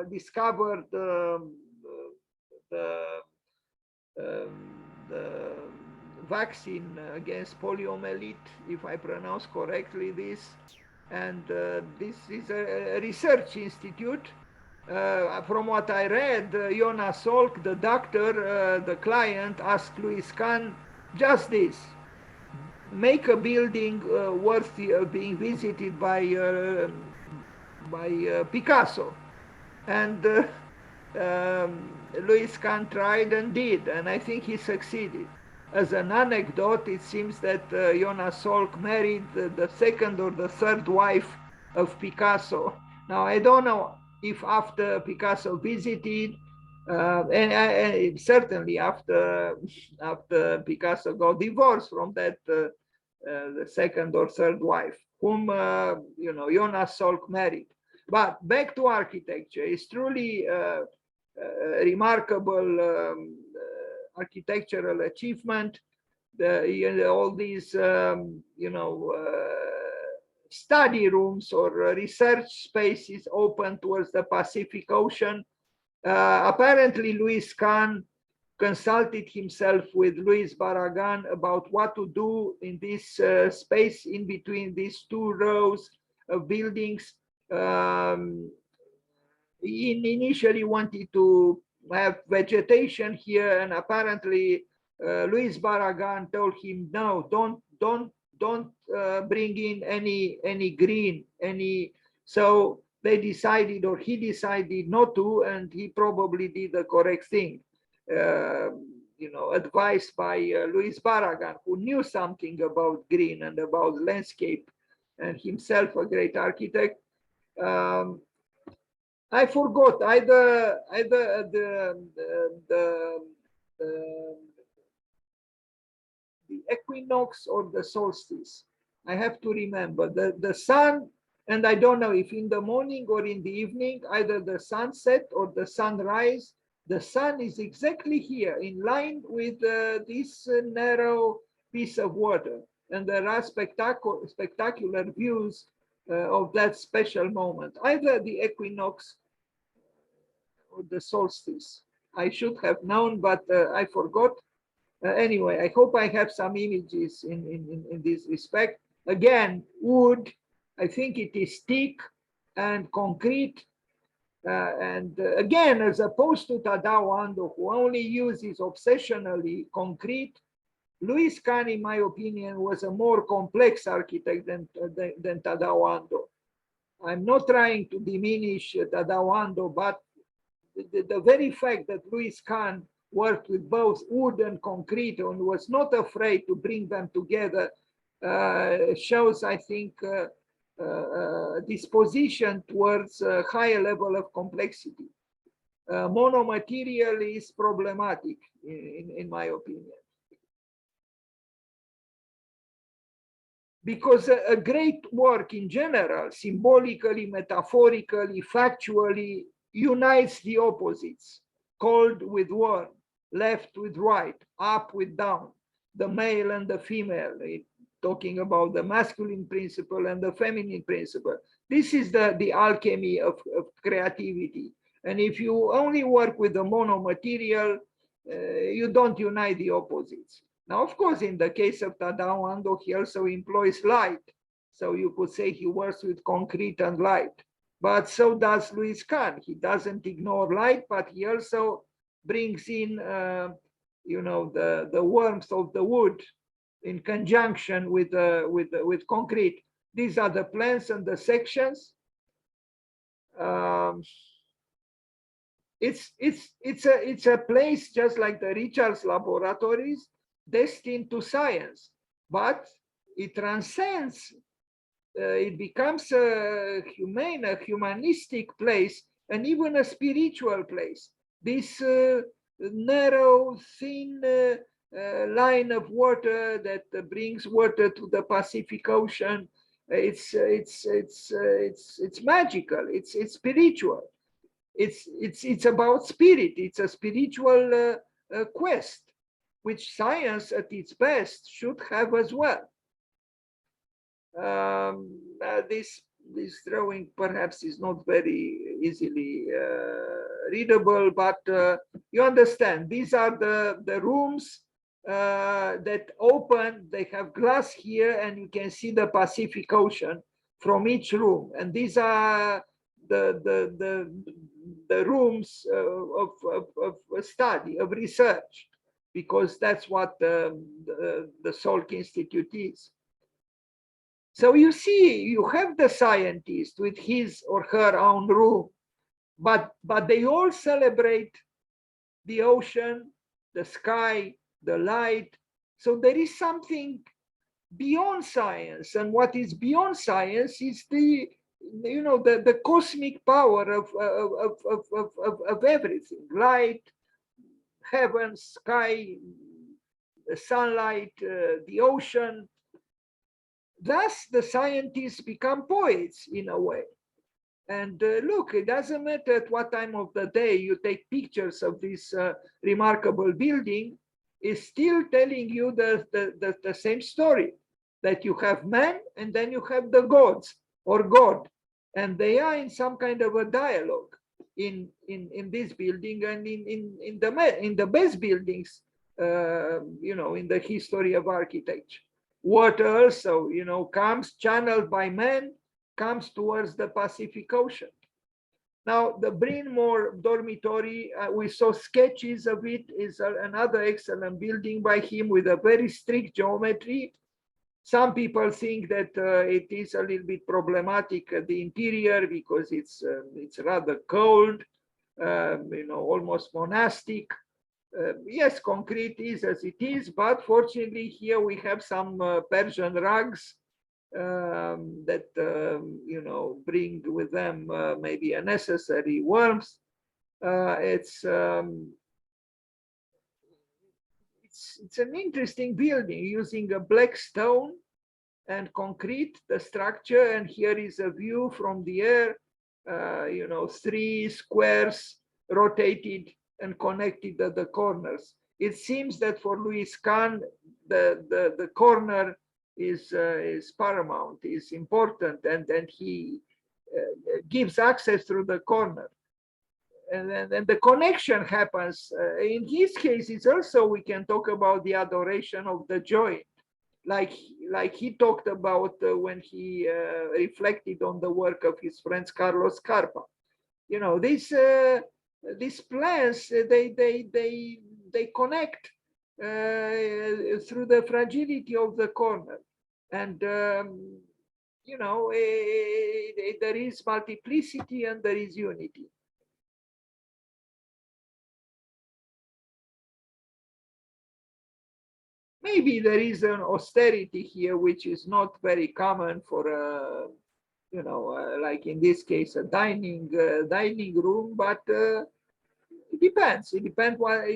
discovered the vaccine against poliomyelitis, if I pronounce correctly this. And this is a research institute. From what I read, Jonas Salk, the doctor, the client, asked Louis Kahn just this: make a building worthy of being visited by Picasso. And Louis Kahn tried and did, and I think he succeeded. As an anecdote, it seems that Jonas Salk married the second or the third wife of Picasso. Now, I don't know if after Picasso visited, and certainly after Picasso got divorced from that the second or third wife, whom Jonas Salk married. But back to architecture, it's truly remarkable architectural achievement. All these study rooms or research spaces open towards the Pacific Ocean. Apparently, Louis Kahn consulted himself with Luis Barragan about what to do in this space in between these two rows of buildings. He initially wanted to have vegetation here, and apparently Luis Barragan told him, no, don't bring in any green, so they decided, or he decided not to, and he probably did the correct thing, advised by Luis Barragan, who knew something about green and about landscape, and himself a great architect. I forgot either the equinox or the solstice. I have to remember the sun, and I don't know if in the morning or in the evening, either the sunset or the sunrise, the sun is exactly here in line with this narrow piece of water, and there are spectacular views of that special moment, either the equinox or the solstice. I should have known, but I forgot. Anyway, I hope I have some images in this respect. Again, wood, I think it is thick and concrete. And again, as opposed to Tadao Ando, who only uses obsessionally concrete, Louis Kahn, in my opinion, was a more complex architect than Tadao Ando. I'm not trying to diminish Tadao Ando, but the very fact that Louis Kahn worked with both wood and concrete and was not afraid to bring them together shows, I think, disposition towards a higher level of complexity. Monomaterial is problematic, in my opinion. Because a great work in general, symbolically, metaphorically, factually, unites the opposites, cold with warm, left with right, up with down, the male and the female, talking about the masculine principle and the feminine principle. This is the alchemy of creativity. And if you only work with the monomaterial, you don't unite the opposites. Now, of course, in the case of Tadao Ando, he also employs light. So you could say he works with concrete and light. But so does Louis Kahn. He doesn't ignore light, but he also brings in, the warmth of the wood in conjunction with concrete. These are the plans and the sections. It's a place just like the Richards Laboratories, destined to science, but it transcends. It becomes a humane, a humanistic place, and even a spiritual place. This narrow, thin line of water that brings water to the Pacific Ocean. It's magical. It's spiritual. It's about spirit. It's a spiritual quest, which science at its best should have as well. This drawing perhaps is not very easily readable, but you understand. These are the rooms that open. They have glass here, and you can see the Pacific Ocean from each room. And these are the rooms of study, of research, because that's what the Salk Institute is. So you see, you have the scientist with his or her own room, but they all celebrate the ocean, the sky, the light. So there is something beyond science, and what is beyond science is the cosmic power of everything: light, heaven, sky, the sunlight, the ocean. Thus, the scientists become poets in a way. And look, it doesn't matter at what time of the day you take pictures of this remarkable building, it's still telling you the same story, that you have man and then you have the gods or God. And they are in some kind of a dialogue in this building and in the best buildings, in the history of architecture. Water also, comes channeled by man, comes towards the Pacific Ocean. Now, the Bryn Mawr Dormitory, we saw sketches of it, is another excellent building by him with a very strict geometry. Some people think that it is a little bit problematic at the interior because it's rather cold, almost monastic. Yes, concrete is as it is, but fortunately here we have some Persian rugs that bring with them maybe a necessary warmth. It's an interesting building using a black stone and concrete, the structure, and here is a view from the air. 3 squares rotated and connected at the corners. It seems that for Louis Kahn, the corner is paramount, is important, and he gives access through the corner. then the connection happens. In his case, it's also, we can talk about the adoration of the joint, like he talked about when he reflected on the work of his friends Carlos Scarpa. You know, these plans, they connect through the fragility of the corner, and you know, there is multiplicity and there is unity. Maybe there is an austerity here, which is not very common for a, you know, like in this case, a dining room, but it depends. It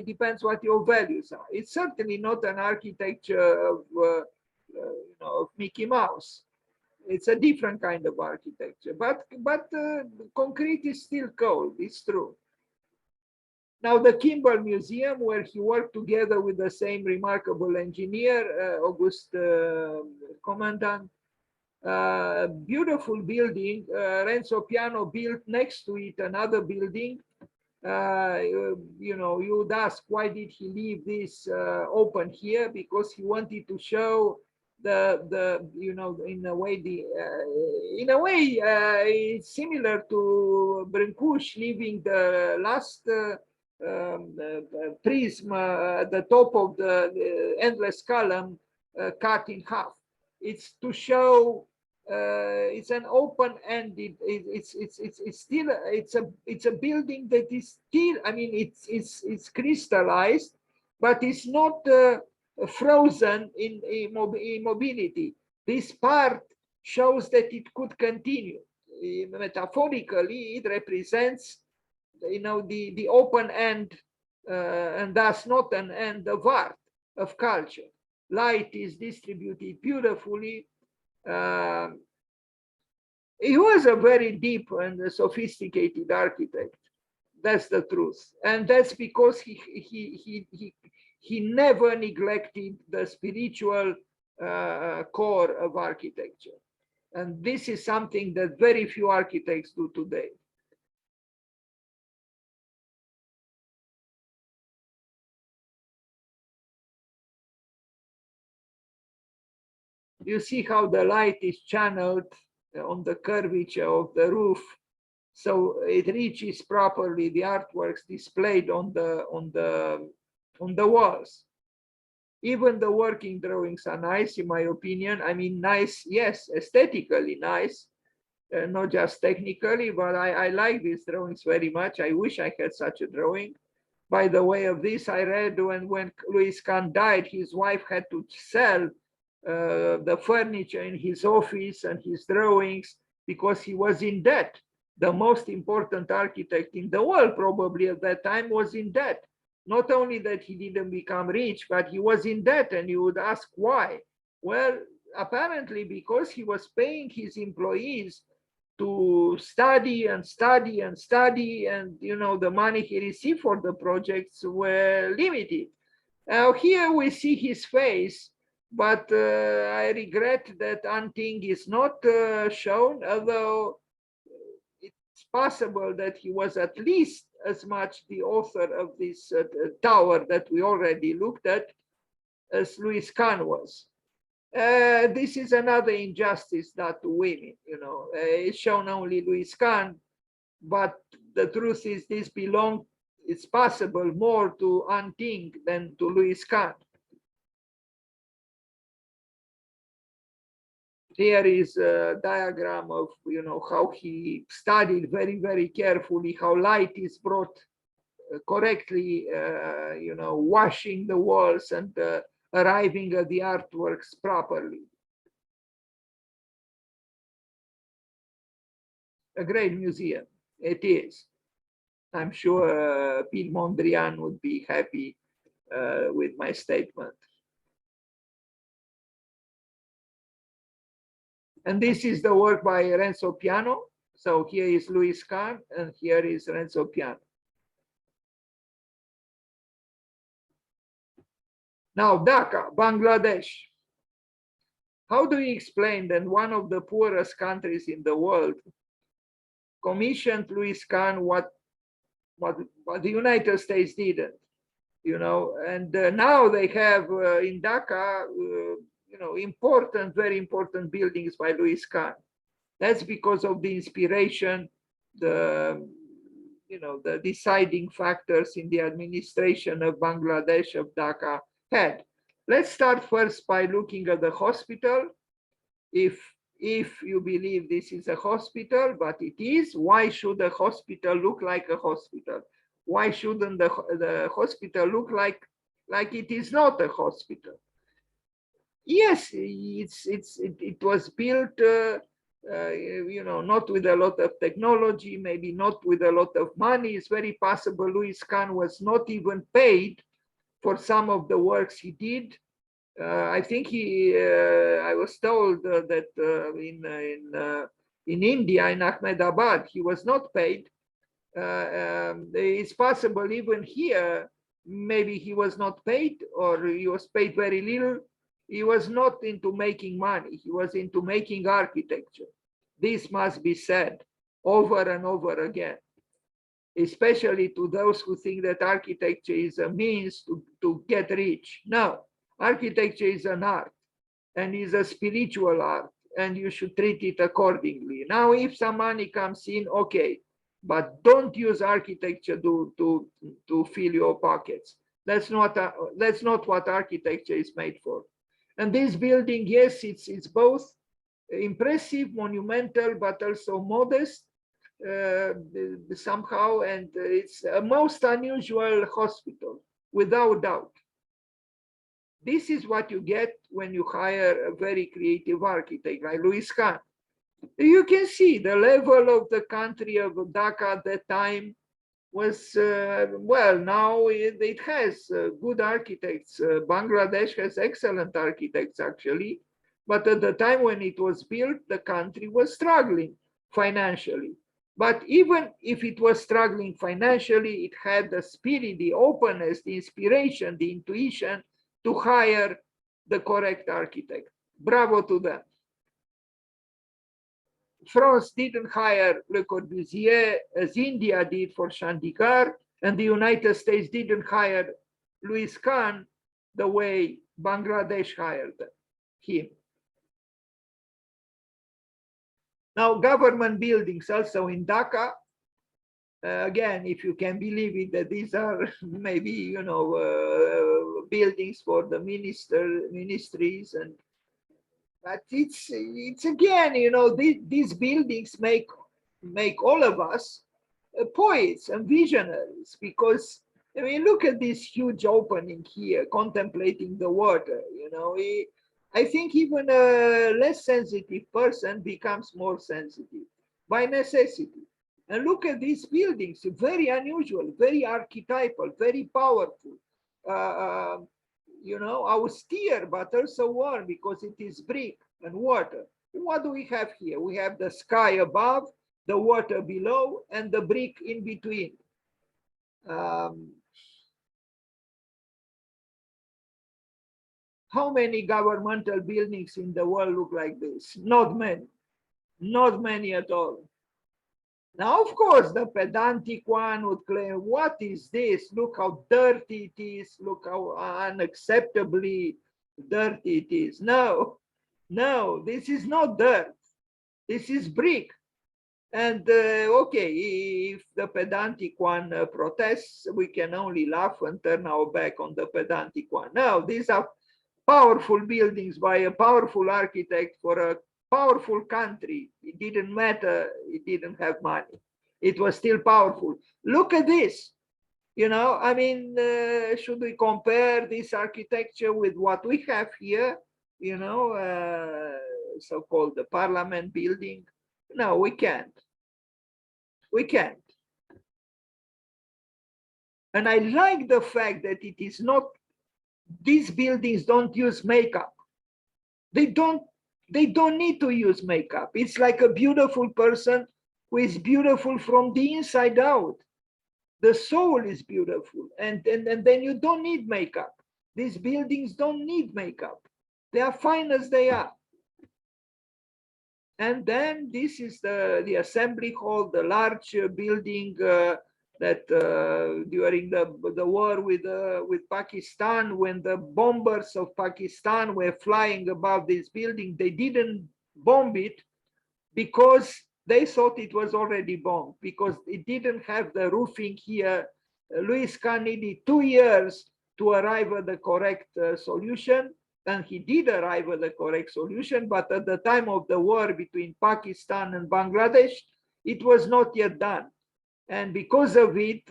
depends what your values are. It's certainly not an architecture of, you know, of Mickey Mouse. It's a different kind of architecture, but concrete is still cold. It's true. Now, the Kimbell Museum, where he worked together with the same remarkable engineer, August Commandant, beautiful building. Renzo Piano built next to it another building. You know, you would ask, why did he leave this open here? Because he wanted to show the you know, in a way it's similar to Brynkush leaving the last prism at the top of the endless column cut in half. It's to show it's an open-ended. It's still it's a building that is still. I mean, it's crystallized, but it's not frozen in immobility. This part shows that it could continue. Metaphorically, it represents, you know, the open end, and thus not an end of art, of culture. Light is distributed beautifully. He was a very deep and sophisticated architect. That's the truth, and that's because he never neglected the spiritual core of architecture, and this is something that very few architects do today. You see how the light is channeled on the curvature of the roof, so it reaches properly the artworks displayed on the walls. Even the working drawings are nice, in my opinion. I mean, nice, yes, aesthetically nice, not just technically, but I like these drawings very much. I wish I had such a drawing. By the way of this, I read when Louis Kahn died, his wife had to sell the furniture in his office and his drawings because he was in debt. The most important architect in the world probably at that time was in debt. Not only that he didn't become rich, but he was in debt, and you would ask why. Well, apparently because he was paying his employees to study and study and study, and you know, the money he received for the projects were limited. Now here we see his face, but I regret that Anting is not shown, although it's possible that he was at least as much the author of this tower that we already looked at as Louis Kahn was. This is another injustice done to women, you know. It's shown only Louis Kahn, but the truth is this belongs, it's possible, more to Anting than to Louis Kahn. Here is a diagram of, you know, how he studied very, very carefully how light is brought correctly, you know, washing the walls and arriving at the artworks properly. A great museum, it is. I'm sure Pete Mondrian would be happy with my statement. And this is the work by Renzo Piano. So here is Louis Kahn, and here is Renzo Piano. Now, Dhaka, Bangladesh. How do you explain that one of the poorest countries in the world commissioned Louis Kahn what but the United States didn't, you know. And now they have in Dhaka, you know, important, very important buildings by Louis Kahn. That's because of the inspiration, the, you know, the deciding factors in the administration of Bangladesh, of Dhaka had. Let's start first by looking at the hospital. If you believe this is a hospital, but it is, why should a hospital look like a hospital? Why shouldn't the hospital look like it is not a hospital? Yes, it was built, you know, not with a lot of technology, maybe not with a lot of money. It's very possible Louis Kahn was not even paid for some of the works he did. I think I was told that in India, in Ahmedabad, he was not paid. It's possible even here, maybe he was not paid, or he was paid very little. He was not into making money. He was into making architecture. This must be said over and over again, especially to those who think that architecture is a means to get rich. No, architecture is an art and is a spiritual art, and you should treat it accordingly. Now, if some money comes in, okay, but don't use architecture to fill your pockets. That's not what architecture is made for. And this building, yes, it's both impressive, monumental, but also modest somehow, and it's a most unusual hospital, without doubt. This is what you get when you hire a very creative architect like Louis Kahn. You can see the level of the country of Dhaka at that time was, well, now it has good architects. Bangladesh has excellent architects, actually. But at the time when it was built, the country was struggling financially. But even if it was struggling financially, it had the spirit, the openness, the inspiration, the intuition to hire the correct architect. Bravo to them. France didn't hire Le Corbusier as India did for Chandigarh, and the United States didn't hire Louis Kahn the way Bangladesh hired him. Now, government buildings also in Dhaka, again, if you can believe it, that these are maybe, you know, buildings for the ministries, and but it's again, you know, these buildings make all of us poets and visionaries, because I mean, look at this huge opening here, contemplating the water. You know, I think even a less sensitive person becomes more sensitive by necessity. And look at these buildings, very unusual, very archetypal, very powerful. You know, austere, but also warm because it is brick and water. What do we have here? We have the sky above, the water below, and the brick in between. How many governmental buildings in the world look like this? Not many, not many at all. Now, of course, the pedantic one would claim, what is this? Look how dirty it is. Look how unacceptably dirty it is. No, no, this is not dirt. This is brick. And okay, if the pedantic one protests, we can only laugh and turn our back on the pedantic one. No, these are powerful buildings by a powerful architect for a powerful country. It didn't matter, it didn't have money. It was still powerful. Look at this. You know, I mean, should we compare this architecture with what we have here? You know, so-called the parliament building? No, we can't. We can't. And I like the fact that it is not, these buildings don't use makeup. They don't need to use makeup. It's like a beautiful person who is beautiful from the inside out. The soul is beautiful, and then you don't need makeup. These buildings don't need makeup. They are fine as they are. And then this is the assembly hall, the large building that during the war with Pakistan, when the bombers of Pakistan were flying above this building, they didn't bomb it because they thought it was already bombed, because it didn't have the roofing here. Louis Kahn needed 2 years to arrive at the correct solution, and he did arrive at the correct solution, but at the time of the war between Pakistan and Bangladesh, it was not yet done. And because of it,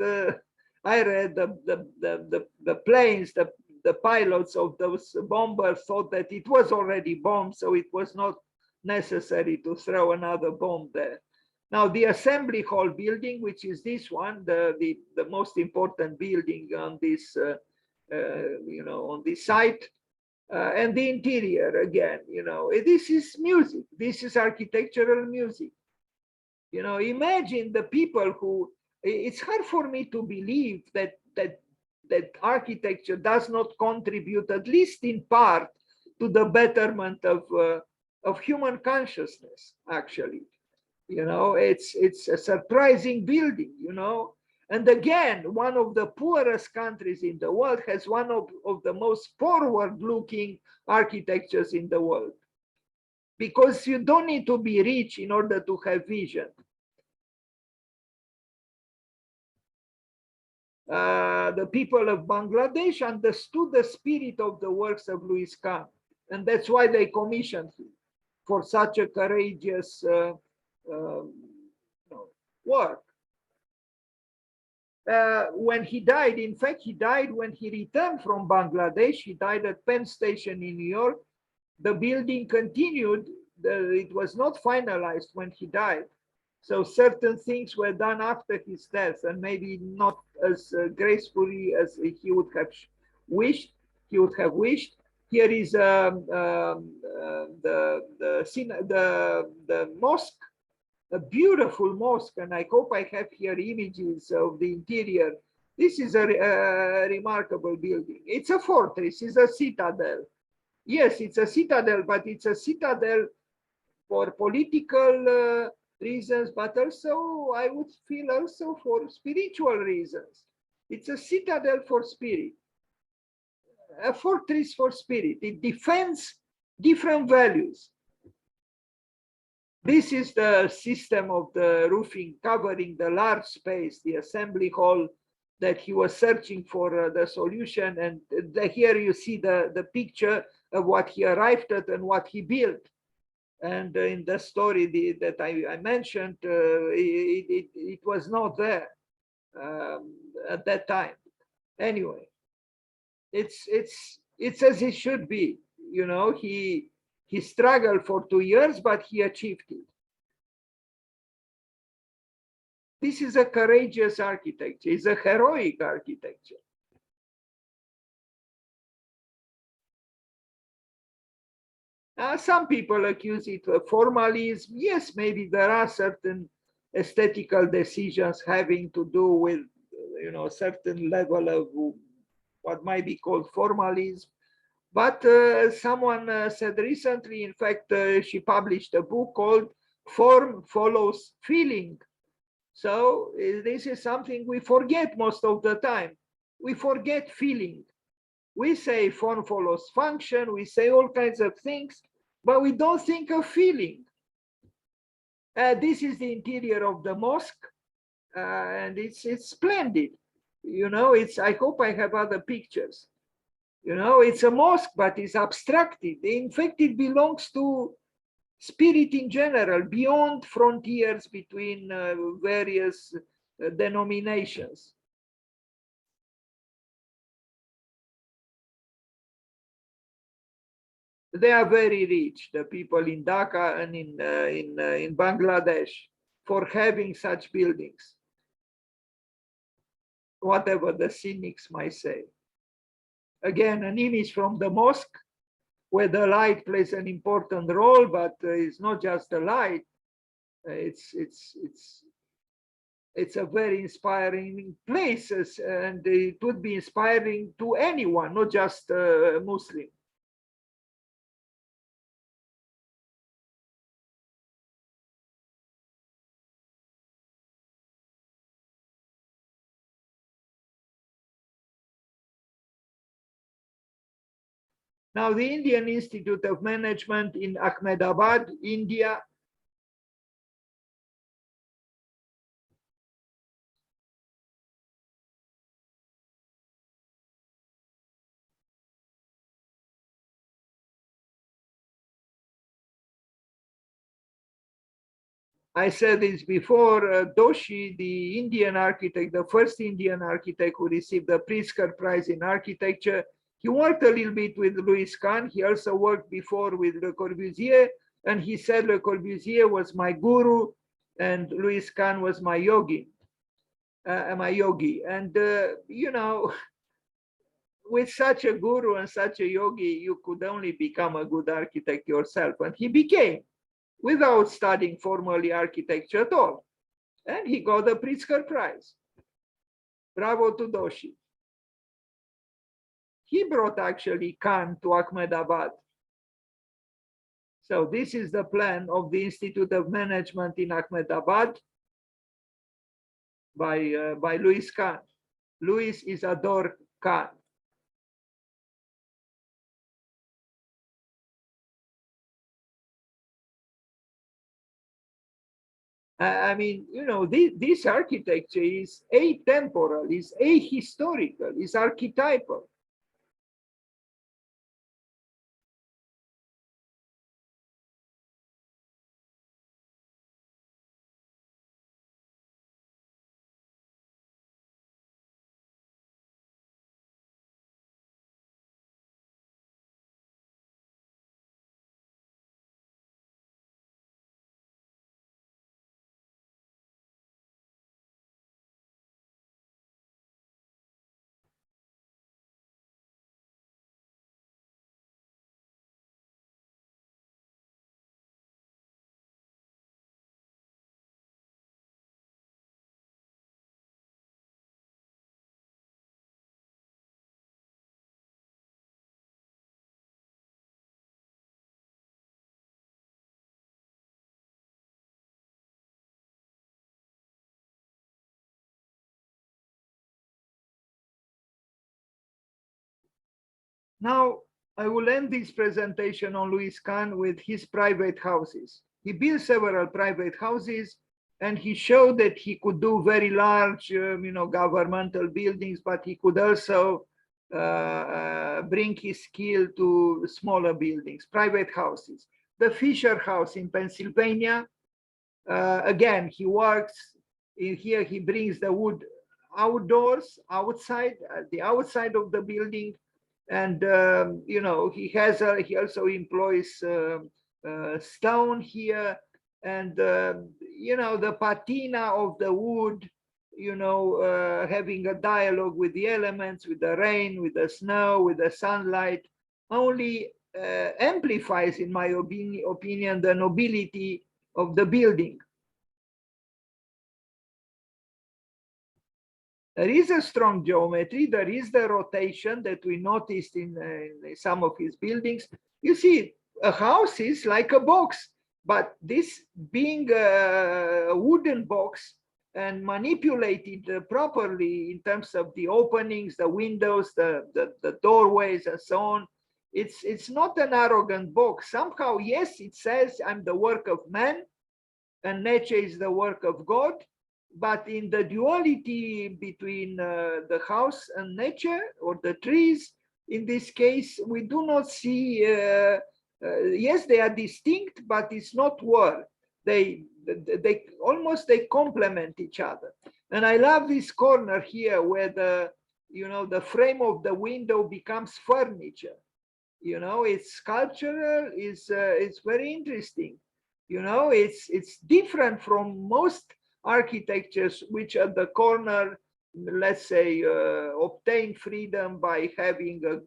I read the planes, the pilots of those bombers thought that it was already bombed, so it was not necessary to throw another bomb there. Now, the assembly hall building, which is this one, the most important building on this, on this site, and the interior again, this is music. This is architectural music. Imagine the people who, it's hard for me to believe that architecture does not contribute, at least in part, to the betterment of human consciousness, actually. It's a surprising building, And again, one of the poorest countries in the world has one of the most forward-looking architectures in the world. Because you don't need to be rich in order to have vision. The people of Bangladesh understood the spirit of the works of Louis Kahn, and that's why they commissioned him for such a courageous work. When he died, in fact, he died when he returned from Bangladesh. He died at Penn Station in New York. The building continued. It was not finalized when he died. So certain things were done after his death, and maybe not as gracefully as he would have wished. Here is the mosque, a beautiful mosque, and I hope I have here images of the interior. This is a remarkable building. It's a fortress, it's a citadel. Yes, it's a citadel, but it's a citadel for political reasons, but also I would feel also for spiritual reasons. It's a citadel for spirit, a fortress for spirit. It defends different values. This is the system of the roofing covering the large space, the assembly hall that he was searching for the solution. And here you see the picture of what he arrived at and what he built. And in the story that I mentioned, it was not there at that time. Anyway, it's as it should be. He struggled for 2 years, but he achieved it. This is a courageous architecture. It's a heroic architecture. Some people accuse it of formalism. Yes, maybe there are certain aesthetical decisions having to do with, certain level of what might be called formalism. But someone said recently, in fact, she published a book called Form Follows Feeling. So this is something we forget most of the time. We forget feeling. We say form follows function, we say all kinds of things, but we don't think of feeling. This is the interior of the mosque, and it's splendid. I hope I have other pictures. It's a mosque, but it's abstracted. In fact, it belongs to spirit in general, beyond frontiers between various denominations. They are very rich, the people in Dhaka and in Bangladesh, for having such buildings, whatever the cynics might say. Again, an image from the mosque, where the light plays an important role, but it's not just the light. It's a very inspiring place, and it would be inspiring to anyone, not just a Muslim. Now, the Indian Institute of Management in Ahmedabad, India. I said this before, Doshi, the Indian architect, the first Indian architect who received the Pritzker Prize in architecture, he worked a little bit with Louis Kahn. He also worked before with Le Corbusier, and he said Le Corbusier was my guru and Louis Kahn was my yogi. And, you know, with such a guru and such a yogi, you could only become a good architect yourself. And he became, without studying formally architecture at all. And he got the Pritzker Prize. Bravo to Doshi. He brought actually Kahn to Ahmedabad. So this is the plan of the Institute of Management in Ahmedabad by Louis Kahn. Louis Isadore Kahn. I mean, you know, this architecture is atemporal, is ahistorical, is archetypal. Now, I will end this presentation on Louis Kahn with his private houses. He built several private houses, and he showed that he could do very large, you know, governmental buildings, but he could also bring his skill to smaller buildings, private houses. The Fisher House in Pennsylvania, again, he works in here. He brings the wood outdoors, outside, the outside of the building. And you know, he also employs stone here, and you know, the patina of the wood, you know, having a dialogue with the elements, with the rain, with the snow, with the sunlight, only amplifies, in my opinion, the nobility of the building. There is a strong geometry. There is the rotation that we noticed in some of his buildings. You see, a house is like a box, but this being a wooden box and manipulated properly in terms of the openings, the windows, the doorways, and so on, it's not an arrogant box. Somehow, yes, it says I'm the work of man, and nature is the work of God. But in the duality between the house and nature, or the trees, in this case, we do not see, yes, they are distinct, but it's not war. They almost, they complement each other. And I love this corner here where the, you know, the frame of the window becomes furniture. You know, it's sculptural, it's very interesting. You know, it's different from most architectures, which at the corner, let's say, obtain freedom by having a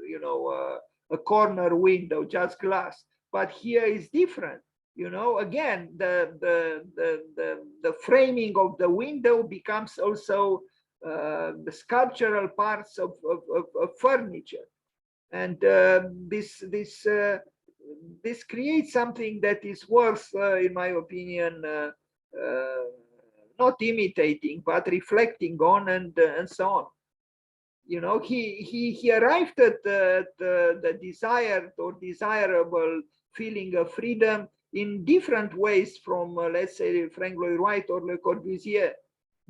you know, a corner window, just glass. But here is different. You know, again, the framing of the window becomes also the sculptural parts of furniture, and this creates something that is worth, in my opinion, not imitating, but reflecting on, and so on. You know, he arrived at the desired or desirable feeling of freedom in different ways from, let's say, Frank Lloyd Wright or Le Corbusier,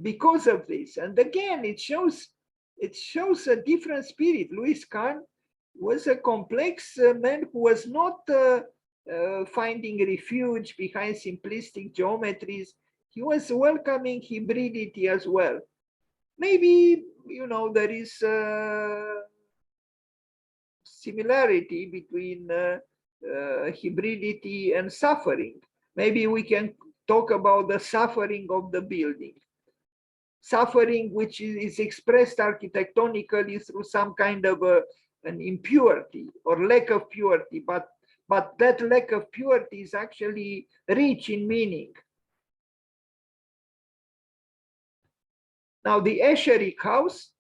because of this. And again, it shows a different spirit. Louis Kahn was a complex man who was not finding refuge behind simplistic geometries. He was welcoming hybridity as well. Maybe, you know, there is similarity between hybridity and suffering. Maybe we can talk about the suffering of the building. Suffering which is expressed architectonically through some kind of an impurity or lack of purity, but that lack of purity is actually rich in meaning. Now the Escherich house,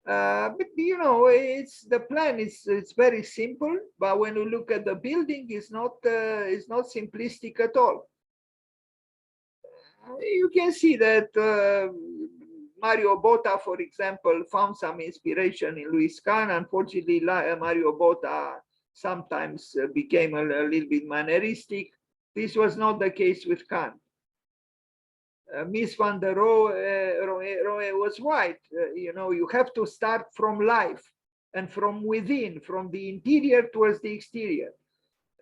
but you know, the plan is very simple, but when you look at the building, it's not simplistic at all. You can see that Mario Botta, for example, found some inspiration in Louis Kahn. Unfortunately, Mario Botta sometimes became a little bit manneristic. This was not the case with Kahn. Miss van der Rohe was right. You know, you have to start from life and from within, from the interior towards the exterior.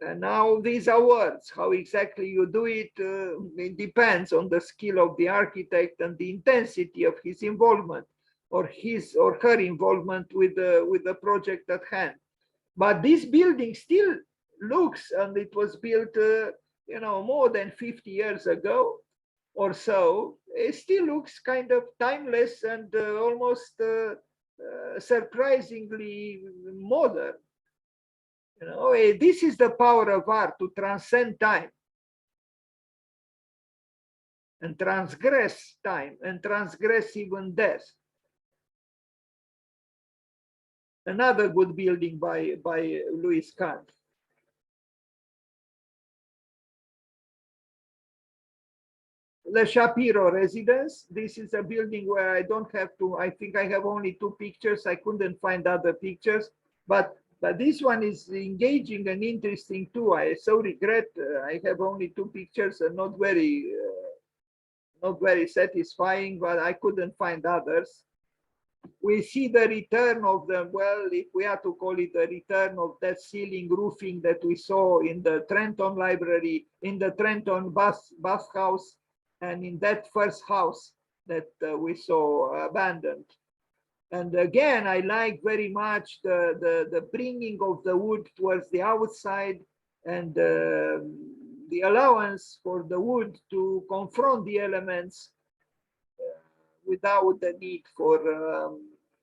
And now these are words. How exactly you do it, it depends on the skill of the architect and the intensity of his involvement, or his or her involvement with the project at hand. But this building still looks, and it was built, you know, more than 50 years ago or so. It still looks kind of timeless and almost surprisingly modern. You know, this is the power of art, to transcend time and transgress time and transgress even death. Another good building by Louis Kahn. The Shapiro residence. This is a building where I don't have to, I think I have only 2 pictures. I couldn't find other pictures, but this one is engaging and interesting too. I so regret I have only 2 pictures and not very satisfying, but I couldn't find others. We see the return of the, well, if we are to call it a return of that ceiling roofing that we saw in the Trenton Library, in the Trenton bathhouse, and in that first house that we saw abandoned. And again, I like very much the bringing of the wood towards the outside, and the allowance for the wood to confront the elements without the need for,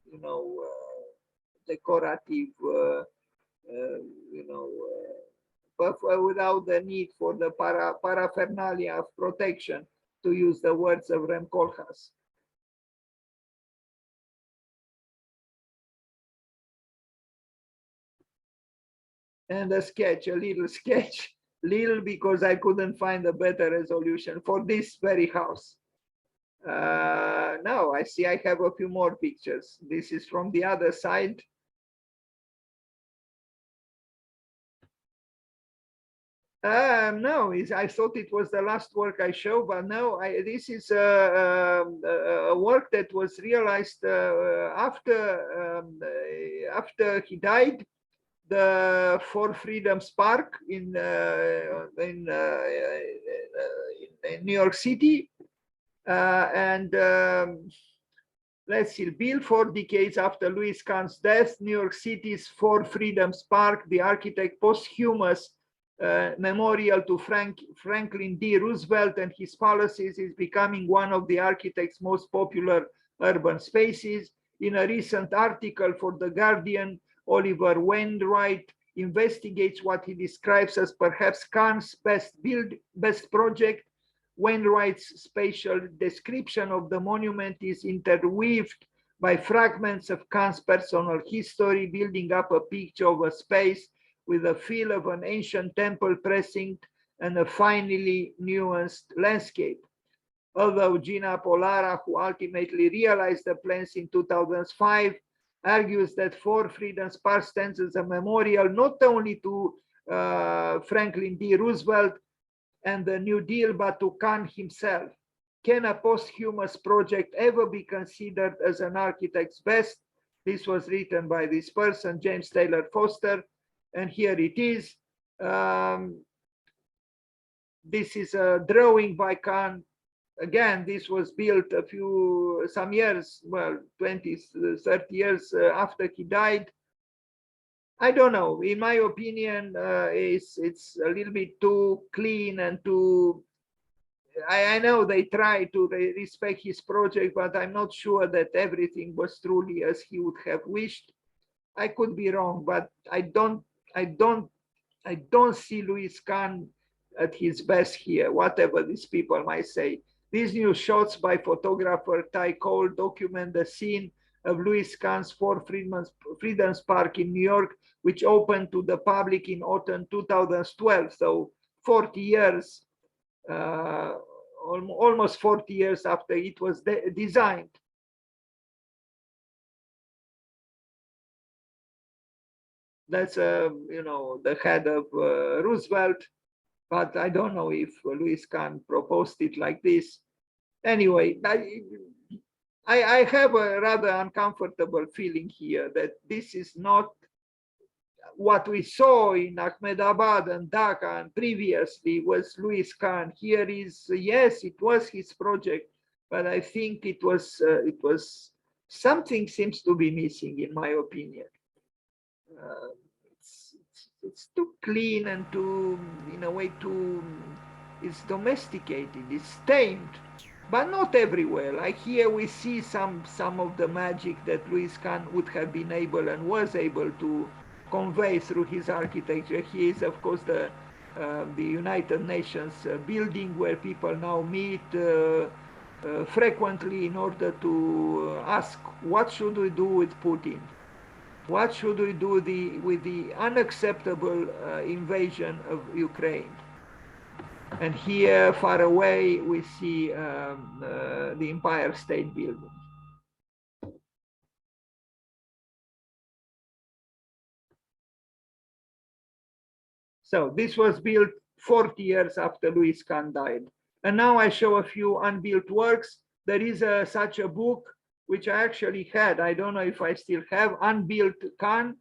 you know, decorative, you know, but without the need for the paraphernalia of protection, to use the words of Rem Koolhaas. And a sketch, a little sketch, little because I couldn't find a better resolution for this very house. Now I see I have a few more pictures. This is from the other side. No, I thought it was the last work I showed, but no, this is a work that was realized after he died. The Four Freedoms Park in New York City, and let's see, built 4 decades after Louis Kahn's death, New York City's Four Freedoms Park, the architect posthumous memorial to Franklin D. Roosevelt and his policies, is becoming one of the architect's most popular urban spaces. In a recent article for The Guardian, Oliver Wainwright investigates what he describes as perhaps Kahn's best project. Wainwright's spatial description of the monument is interweaved by fragments of Kahn's personal history, building up a picture of a space with a feel of an ancient temple precinct and a finely nuanced landscape. Although Gina Polara, who ultimately realized the plans in 2005, argues that 4 Freedom's Park stands as a memorial not only to Franklin D. Roosevelt and the New Deal, but to Kahn himself. Can a posthumous project ever be considered as an architect's best? This was written by this person, James Taylor Foster, and here it is. This is a drawing by Kahn. Again, this was built some years, well, 20, 30 years after he died. I don't know. In my opinion, it's a little bit too clean and too. I know they try to respect his project, but I'm not sure that everything was truly as he would have wished. I could be wrong, but I don't see Louis Kahn at his best here, whatever these people might say. These new shots by photographer Ty Cole document the scene of Louis Kahn's 4 Freedom's Park in New York, which opened to the public in autumn 2012. So 40 years, almost 40 years after it was designed. That's the head of Roosevelt, but I don't know if Louis Kahn proposed it like this. Anyway, I have a rather uncomfortable feeling here that this is not what we saw in Ahmedabad and Dhaka and previously was Louis Kahn. Here is, yes, it was his project, but I think it was something seems to be missing, in my opinion. It's too clean and too, in a way, it's domesticated, it's tamed, but not everywhere. Like here we see some of the magic that Louis Kahn would have been able and was able to convey through his architecture. He is, of course, the United Nations building where people now meet frequently in order to ask, what should we do with Putin? What should we do with the unacceptable invasion of Ukraine? And here, far away, we see the Empire State Building. So this was built 40 years after Louis Kahn died. And now I show a few unbuilt works. There is such a book, which I actually had. I don't know if I still have, Unbuilt Kahn.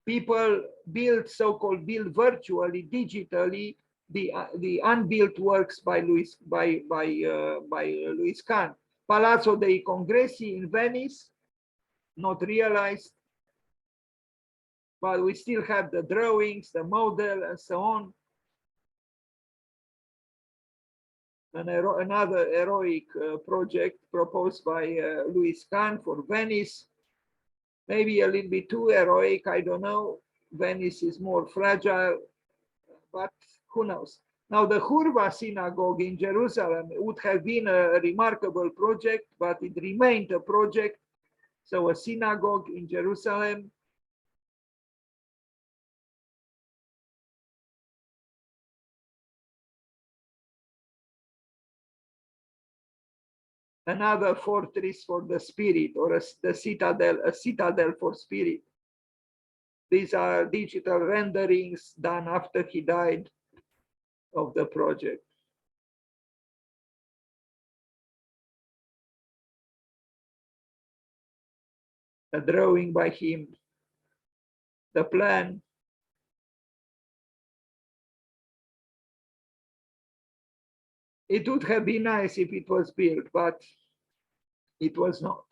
People build, so-called build virtually, digitally, the unbuilt works by Louis Kahn. Palazzo dei Congressi in Venice, not realized, but we still have the drawings, the model, and so on. And another heroic project proposed by Louis Kahn for Venice. Maybe a little bit too heroic, I don't know. Venice is more fragile, but who knows? Now, the Hurva synagogue in Jerusalem would have been a remarkable project, but it remained a project. So a synagogue in Jerusalem. Another fortress for the spirit, or a citadel for spirit. These are digital renderings done after he died of the project. A drawing by him, the plan. It would have been nice if it was built, but it was not.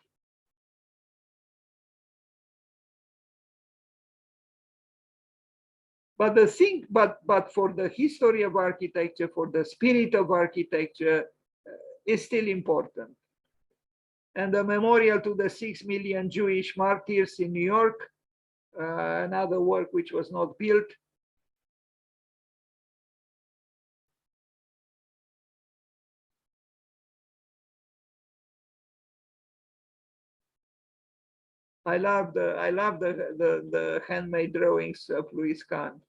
But the thing, but for the history of architecture, for the spirit of architecture, is still important. And the memorial to the 6 million Jewish martyrs in New York, another work which was not built. I love the handmade drawings of Louis Kahn.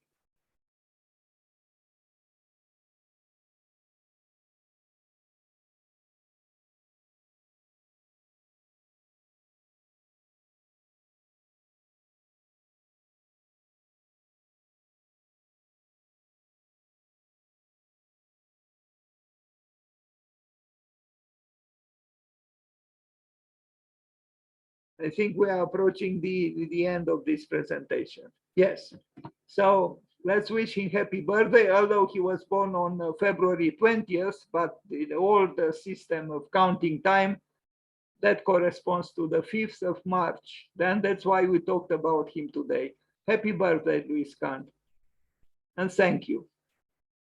I think we are approaching the end of this presentation. Yes. So let's wish him happy birthday, although he was born on February 20th, but the old system of counting time, that corresponds to the 5th of March. Then that's why we talked about him today. Happy birthday, Luis Kahn. And thank you.